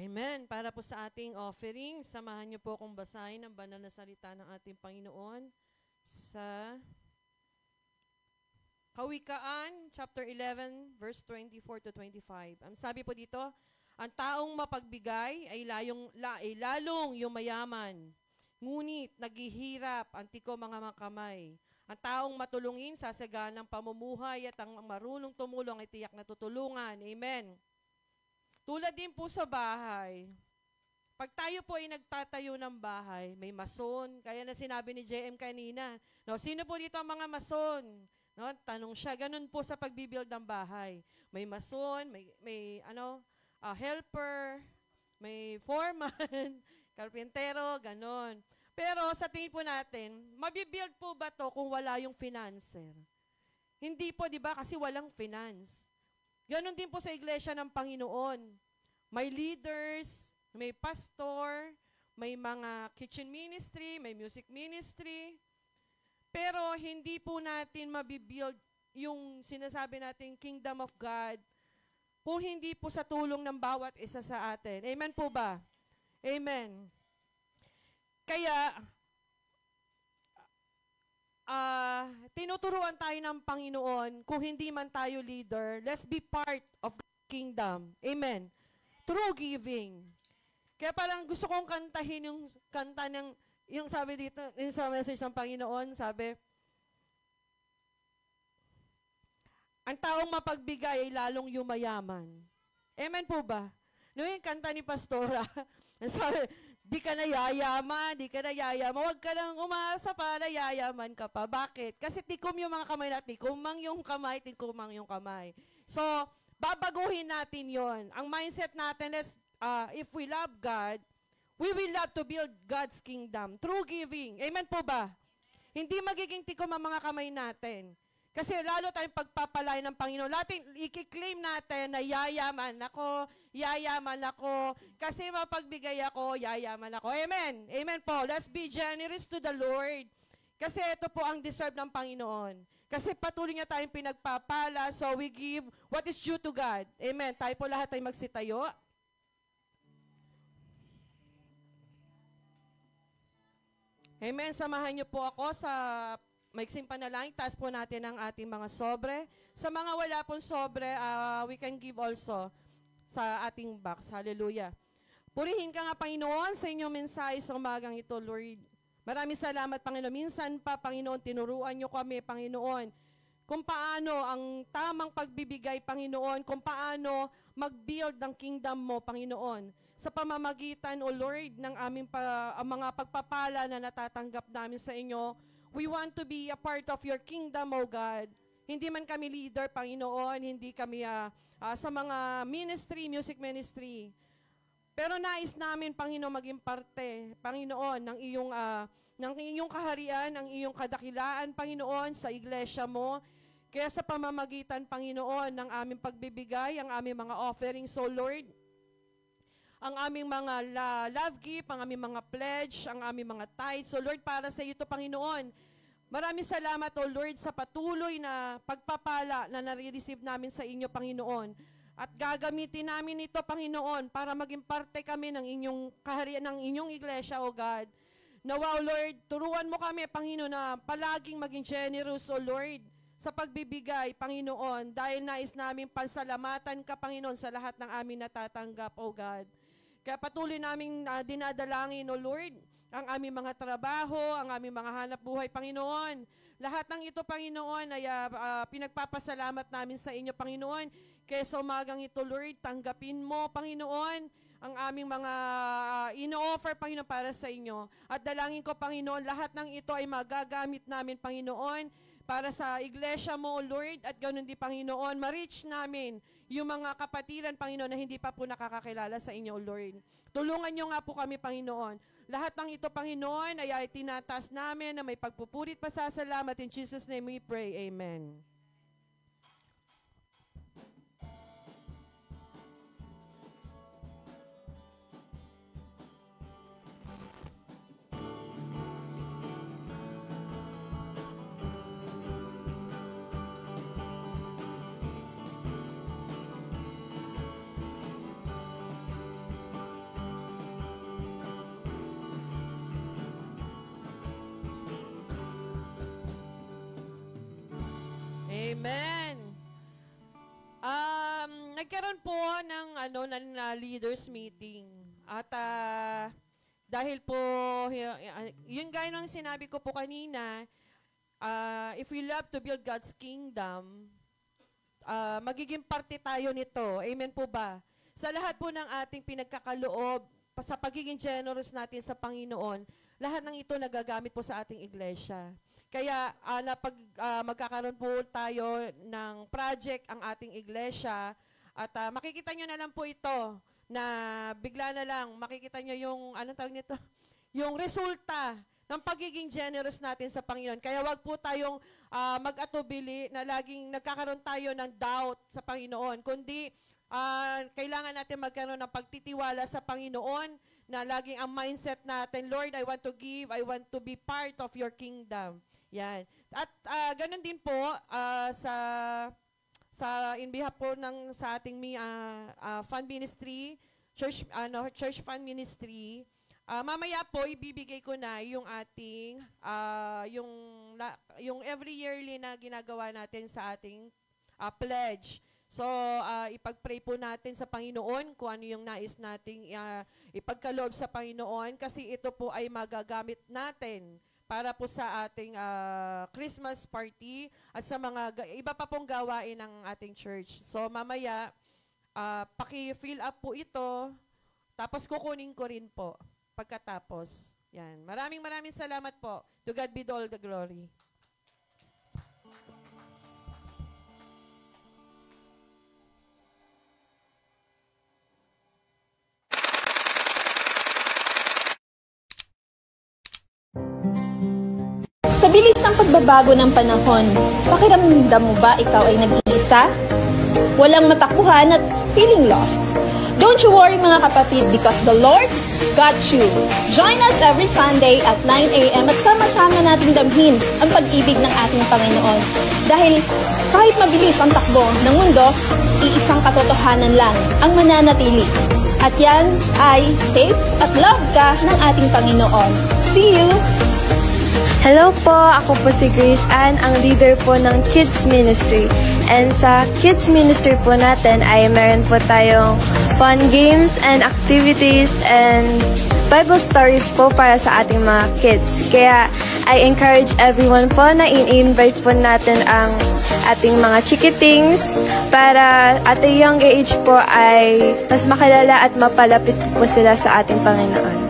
Amen. Para po sa ating offering, samahan niyo po akong basahin ang banal na salita ng ating Panginoon sa Kawikaan, chapter 11, verse 24 to 25. Ang sabi po dito, ang taong mapagbigay ay lalong yumayaman, ngunit naghihirap ang tiko mga makamay. Ang taong matulungin sasagaan ng pamumuhay at ang marunong tumulong ay tiyak na tutulungan. Amen. Tulad din po sa bahay, pag tayo po ay nagtatayo ng bahay, may mason, kaya na sinabi ni JM kanina, no, sino po dito ang mga mason? No, tanong siya, ganun po sa pagbibuild ng bahay. May mason, may helper, may foreman, karpintero, ganun. Pero sa tingin po natin, mabibuild po ba to kung wala yung financer? Hindi po, di ba? Kasi walang finance. Ganon din po sa iglesia ng Panginoon. May leaders, may pastor, may mga kitchen ministry, may music ministry. Pero hindi po natin mabibuild yung sinasabi nating kingdom of God kung hindi po sa tulong ng bawat isa sa atin. Amen po ba? Amen. Kaya, tinuturuan tayo ng Panginoon, kung hindi man tayo leader, let's be part of the kingdom. Amen. Through giving. Kaya parang gusto kong kantahin yung kanta ng, yung sabi dito, yung sa message ng Panginoon, sabi, ang taong mapagbigay ay lalong yumayaman. Amen po ba? Noong yung kanta ni Pastora, sabi, di ka na yayaman, huwag ka lang umasa para yayaman ka pa. Bakit? Kasi tikom yung mga kamay natin, tikumang yung kamay. So, babaguhin natin yon. Ang mindset natin is, if we love God, we will love to build God's kingdom through giving. Amen po ba? Hindi magiging tikom ang mga kamay natin. Kasi lalo tayong pagpapalay ng Panginoon. Lating i-claim natin na yayaman ako. Kasi mapagbigay ako, yayaman ako. Amen. Amen po. Let's be generous to the Lord. Kasi ito po ang deserve ng Panginoon. Kasi patuloy niya tayong pinagpapala, so we give what is due to God. Amen. Tayo po lahat ay magsitayo. Amen. Samahan niyo po ako sa maiksing panalangin. Taas po natin ang ating mga sobre. Sa mga wala pong sobre, we can give also sa ating box. Hallelujah. Purihin ka nga, Panginoon, sa inyong mensahe sa umagang ito, Lord. Maraming salamat, Panginoon. Minsan pa, Panginoon, tinuruan niyo kami, Panginoon, kung paano ang tamang pagbibigay, Panginoon, kung paano mag-build ng kingdom mo, Panginoon. Sa pamamagitan, O Lord, ng aming mga pagpapala na natatanggap namin sa inyo, we want to be a part of your kingdom, O God. Hindi man kami leader, Panginoon, hindi kami sa mga ministry, music ministry. Pero nais namin, Panginoon, maging parte, Panginoon, ng iyong kaharian, ng iyong kadakilaan, Panginoon, sa iglesia mo. Kaya sa pamamagitan, Panginoon, ng aming pagbibigay, ang aming mga offerings, so Lord, ang aming mga love gift, ang aming mga pledge, ang aming mga tithes. So Lord, para sa iyo ito, Panginoon, maraming salamat, O Lord, sa patuloy na pagpapala na nare-receive namin sa inyo, Panginoon. At gagamitin namin ito, Panginoon, para maging parte kami ng inyong kaharian, ng inyong iglesia, O God. Nawa, O Lord, turuan mo kami, Panginoon, na palaging maging generous, O Lord, sa pagbibigay, Panginoon, dahil nais namin pansalamatan ka, Panginoon, sa lahat ng amin natatanggap, O God. Kaya patuloy namin dinadalangin, O Lord, ang aming mga trabaho, ang aming mga hanap buhay, Panginoon. Lahat ng ito, Panginoon, ay pinagpapasalamat namin sa inyo, Panginoon. Kaya sa umagang ito, Lord, tanggapin mo, Panginoon, ang aming mga ino-offer, Panginoon, para sa inyo. At dalangin ko, Panginoon, lahat ng ito ay magagamit namin, Panginoon, para sa iglesia mo, Lord, at ganoon din, Panginoon, ma-reach namin yung mga kapatiran, Panginoon, na hindi pa po nakakakilala sa inyo, Lord. Tulungan nyo nga po kami, Panginoon. Lahat ng ito, Panginoon, ay tinatas namin na may pagpupurit pasasalamat. In Jesus' name we pray. Amen. Amen. Nagkaroon po ng leaders meeting. At dahil po, yun gaya ng sinabi ko po kanina, if we love to build God's kingdom, magiging parte tayo nito. Amen po ba? Sa lahat po ng ating pinagkakaloob, sa pagiging generous natin sa Panginoon, lahat ng ito nagagamit po sa ating iglesia. Kaya magkakaroon po tayo ng project ang ating iglesia at makikita nyo na lang po ito na bigla na lang makikita nyo yung, anong tawag nito? Yung resulta ng pagiging generous natin sa Panginoon. Kaya wag po tayong mag-atubili na laging nagkakaroon tayo ng doubt sa Panginoon, kundi kailangan natin magkaroon ng pagtitiwala sa Panginoon na laging ang mindset natin, Lord, I want to give, I want to be part of your kingdom. Yan. At ganun din po sa in behalf po ng sa ating fund ministry, church fund ministry. Mamaya po ibibigay ko na yung ating yung every yearly na ginagawa natin sa ating pledge. So, ipag-pray po natin sa Panginoon kung ano yung nais nating ipagkaloob sa Panginoon kasi ito po ay magagamit natin para po sa ating Christmas party at sa mga iba pa pong gawain ng ating church. So, mamaya, paki-fill up po ito, tapos kukunin ko rin po pagkatapos. Yan. Maraming salamat po. To God be all the glory. bilis ng pagbabago ng panahon. Pakiramdam mo ba ikaw ay nag-iisa? Walang matakbuhan at feeling lost. Don't you worry mga kapatid because the Lord got you. Join us every Sunday at 9 a.m. at sama-sama nating damhin ang pag-ibig ng ating Panginoon. Dahil kahit mabilis ang takbo ng mundo, iisang katotohanan lang ang mananatili. At yan ay safe at loved ka ng ating Panginoon. See you! Hello po, ako po si Grace Ann, ang leader po ng Kids Ministry. And sa Kids Ministry po natin ay meron po tayong fun games and activities and Bible stories po para sa ating mga kids. Kaya I encourage everyone po na i-invite po natin ang ating mga chikitings para at a young age po ay mas makilala at mapalapit po sila sa ating Panginoon.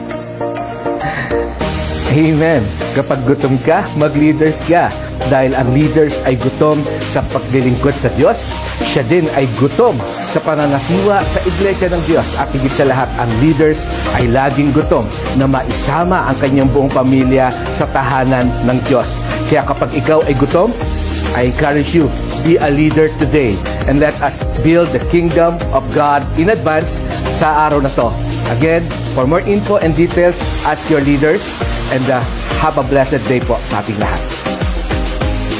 Amen. Kapag gutom ka, mag-leaders ka. Dahil ang leaders ay gutom sa paglilingkod sa Diyos, siya din ay gutom sa pananasiwa sa Iglesia ng Diyos. At higit sa lahat, ang leaders ay laging gutom na maisama ang kanyang buong pamilya sa tahanan ng Diyos. Kaya kapag ikaw ay gutom, I encourage you, be a leader today. And let us build the kingdom of God in advance sa araw na to. Again, for more info and details, ask your leaders. And have a blessed day po sa ating lahat.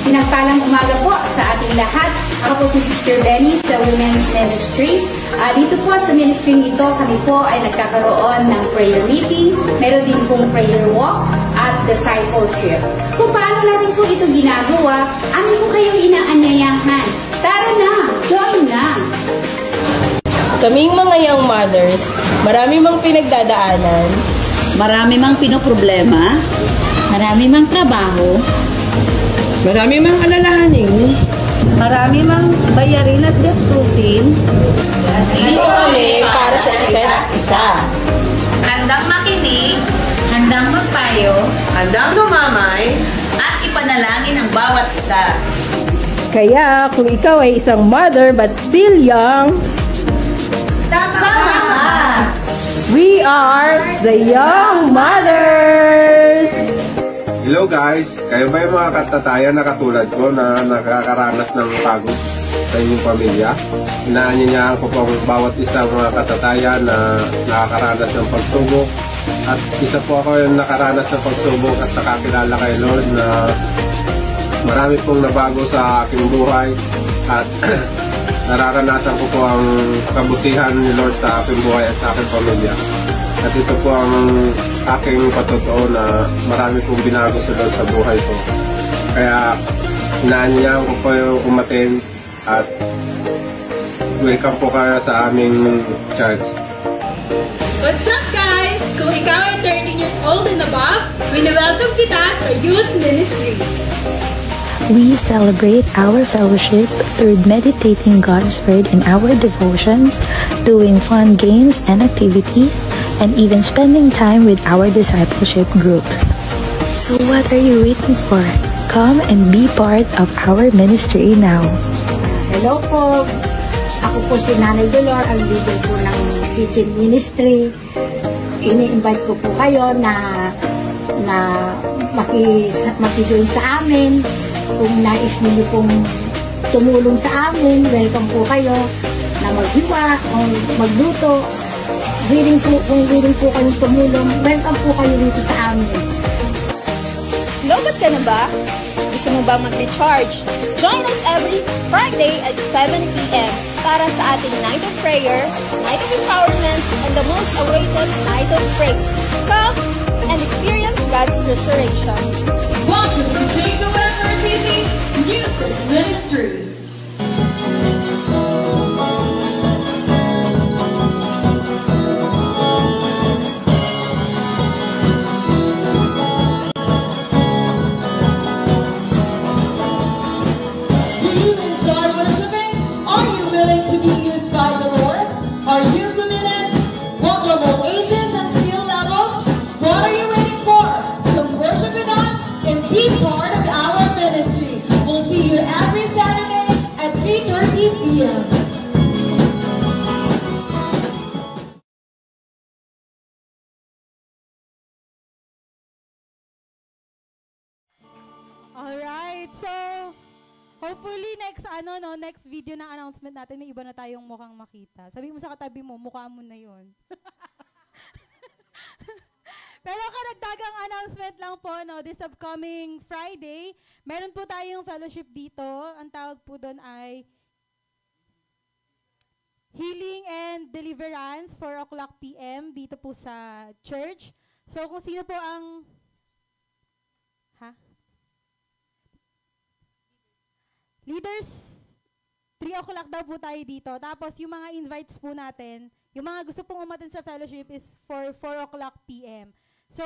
Pinagpalang umaga po sa ating lahat. Ako po si Sister Benny sa Women's Ministry. Dito po sa ministry ito, kami po ay nagkakaroon ng prayer meeting. Meron din pong prayer walk at discipleship. Kung paano natin po ito ginagawa, ano po kayong inaanyayahan? Tara na! Join na! Kaming mga young mothers, marami mang pinagdadaanan, marami mang pinoproblema, marami mang trabaho, marami mang alalahanin, marami mang bayarin at gastusin. Dito kami para sa isa't isa. Handang makinig, handang magpayo, handang dumamay, at ipanalangin ang bawat isa. Kaya kung ikaw ay isang mother but still young, we are the Young Mothers! Hello guys! Kayo ba yung mga katatayan na katulad ko na nakakaranas ng pagod sa inyong pamilya? Inaanyayahan ko po ang bawat isa mga katatayan na nakakaranas ng pagsubok. At isa po ako yung nakaranas ng pagsubok at nakakilala kay Lord na marami pong nabago sa aking buhay. At nararanasan ko po ang kabutihan ni Lord sa aking buhay at sa aking pamilya. At ito po ang aking patotoo na marami pong binago si Lord sa buhay ko. Kaya inaanyayahan ko po yung umaten at welcome po kayo sa aming church. What's up guys? Kung ikaw ay 13 years old and above, wini-welcome kita sa Youth Ministry. We celebrate our fellowship through meditating God's Word in our devotions, doing fun games and activities, and even spending time with our discipleship groups. So what are you waiting for? Come and be part of our ministry now. Hello po. Ako po si Nanay Dolor, ang leader po ng Kitchen Ministry. Ini-invite ko po kayo na maki-join sa amin. Kung nais niyo pong tumulong sa amin, welcome po kayo na maghiwa o magluto. Kung willing po kayong tumulong, welcome po kayo dito sa amin. Lobat ka na ba? Gusto mo ba mag-recharge? Join us every Friday at 7 p.m. para sa ating night of prayer, night of empowerment, and the most awaited night of praise. Come and experience God's restoration. Welcome to Jacob FRCC Music Ministry. Do you enjoy worshiping? Are you willing to be used by the Lord? Are you committed? Wonderful ages and skill levels? What are you waiting for? Come worship with us and be part of our ministry. We'll see you every Saturday at 3:30 p.m. Alright, so hopefully next video ng announcement natin, may iba na tayong mukhang makita. Sabi mo sa katabi mo, mukha mo na yon. Pero karagdagang announcement lang po, this upcoming Friday, meron po tayong fellowship dito. Ang tawag po doon ay Healing and Deliverance, 4 o'clock p.m. dito po sa church. So kung sino po ang... Leaders, 3 o'clock daw po tayo dito. Tapos yung mga invites po natin, yung mga gusto pong umattend sa fellowship is for 4 o'clock p.m. So,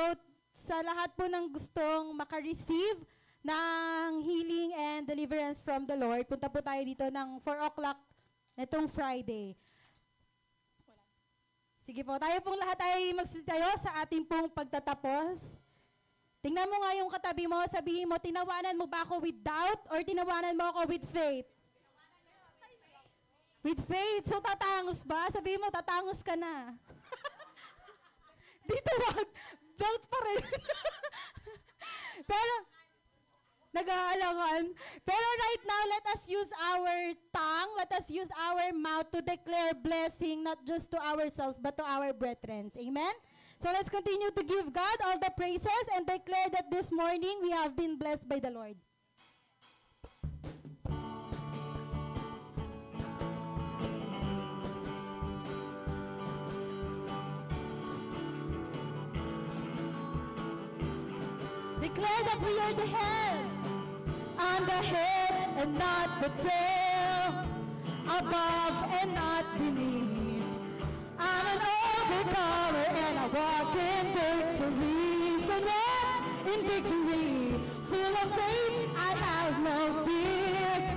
sa lahat po ng gustong makareceive ng healing and deliverance from the Lord, punta po tayo dito ng 4 o'clock netong Friday. Sige po, tayo pong lahat ay magsitayo sa ating pong pagtatapos. Tingnan mo nga yung katabi mo, sabihin mo, tinawanan mo ba ako with doubt or tinawanan mo ako with faith? With faith. So, tatangos ba? Sabihin mo, tatangos ka na. Dito wag. Doubt pa rin. Pero, nag-aalangan. Pero right now, let us use our tongue, let us use our mouth to declare blessing, not just to ourselves, but to our brethren. Amen? So let's continue to give God all the praises and declare that this morning we have been blessed by the Lord. Declare that we are the head. I'm the head and not the tail. Above and not beneath. I'm an overcomer and I walk in victory. And what? In victory. Full of faith, I have no fear.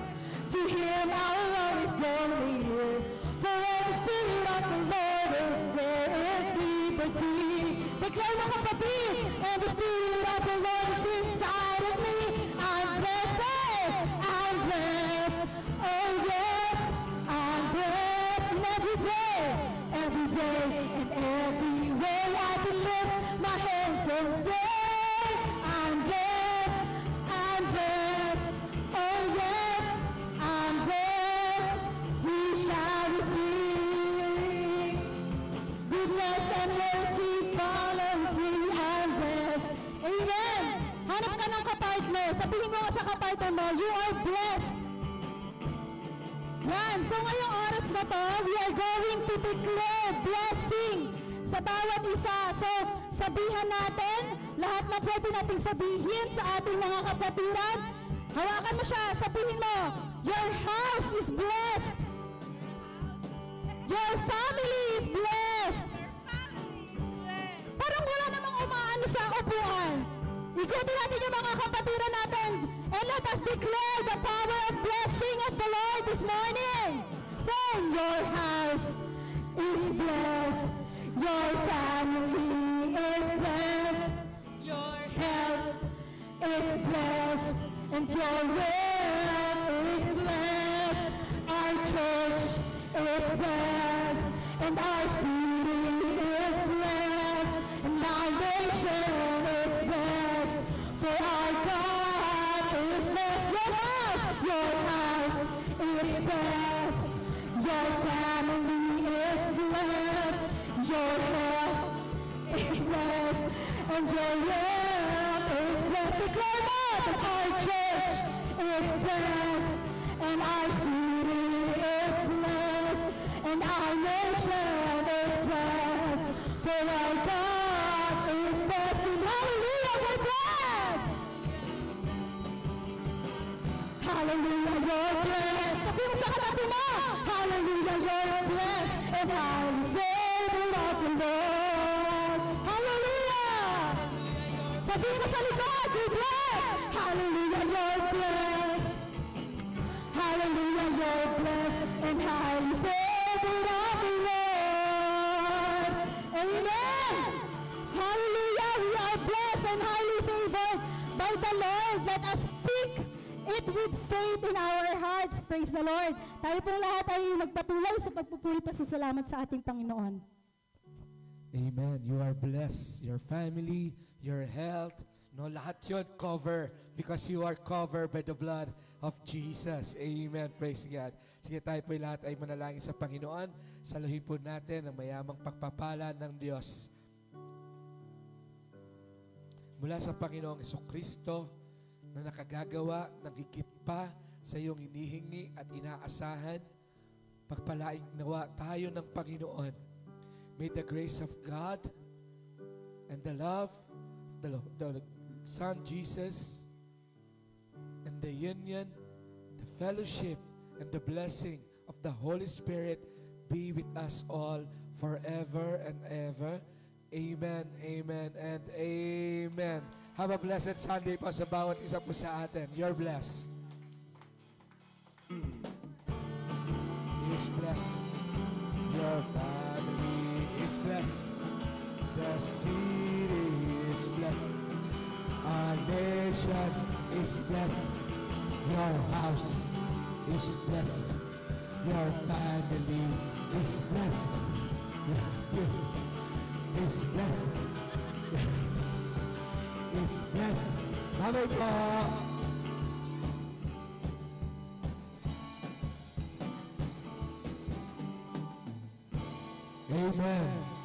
To Him I will always go near. For where the Spirit of the Lord is, there is liberty. Declare mga kapatid, and the Spirit of the Lord is inside of me. I'm blessed, I'm blessed. Oh yes, I'm blessed. And every day and every way I can lift my hands and say, I'm blessed, I'm blessed. Oh yes, I'm blessed. He shall receive goodness and mercy follows me. I'm blessed. Amen. Hanap ka ng kapartner. Sabihin mo nga sa kapartner mo, you are blessed. Yan. So ngayong oras na to, we are going to declare blessing sa bawat isa. So, sabihan natin, lahat na pwede nating sabihin sa ating mga kapatiran. Hawakan mo siya, sabihin mo, your house is blessed. Your family is blessed. Parang wala namang umaano sa upuan. Ikutin natin yung mga kapatiran natin. And let us declare the power of blessing of the Lord this morning. Say, your house is blessed. Your family is blessed. Your health is blessed. And your wealth is blessed. Our church is blessed. And our city is blessed. And our nation is blessed. For our God is blessed. Your house is blessed. Your family is blessed. Your health is blessed. And your wealth is blessed. Declare that our church is blessed. And our city is blessed. And our nation is blessed. For our God is blessed. And hallelujah, we're blessed. Hallelujah, you're blessed. Sabi mo sa katabi mo, hallelujah, you're blessed. And I'm favored of the Lord. Hallelujah. Sabi mo sa likod, you're blessed. Hallelujah, you're blessed. Hallelujah, you're blessed. And I'm favored of the Lord. Amen. Hallelujah, we are blessed and highly favored by the Lord. Let us speak it with faith in our hearts. Praise the Lord. Tayo po lahat ay magpatuloy sa pagpupuri pa sa salamat sa ating Panginoon. Amen. You are blessed. Your family, your health, No, lahat yun cover because you are covered by the blood of Jesus. Amen. Praise God. Sige, tayo po lahat ay manalangin sa Panginoon. Saluhin po natin ang mayamang pagpapala ng Diyos. Mula sa Panginoong Jesucristo na nakagagawa ng higit pa sa iyong hinihingi at inaasahan, pagpalaing nawa tayo ng Panginoon. May the grace of God and the love of the Son Jesus and the union, the fellowship, and the blessing of the Holy Spirit be with us all forever and ever. Amen, amen, and amen. Have a blessed Sunday po sa bawat isa po sa atin. You're blessed. Is blessed. Your family is blessed. The city is blessed. Our nation is blessed. Your house is blessed. Your family is blessed. Is blessed. Is blessed. Bye-bye po. Amen.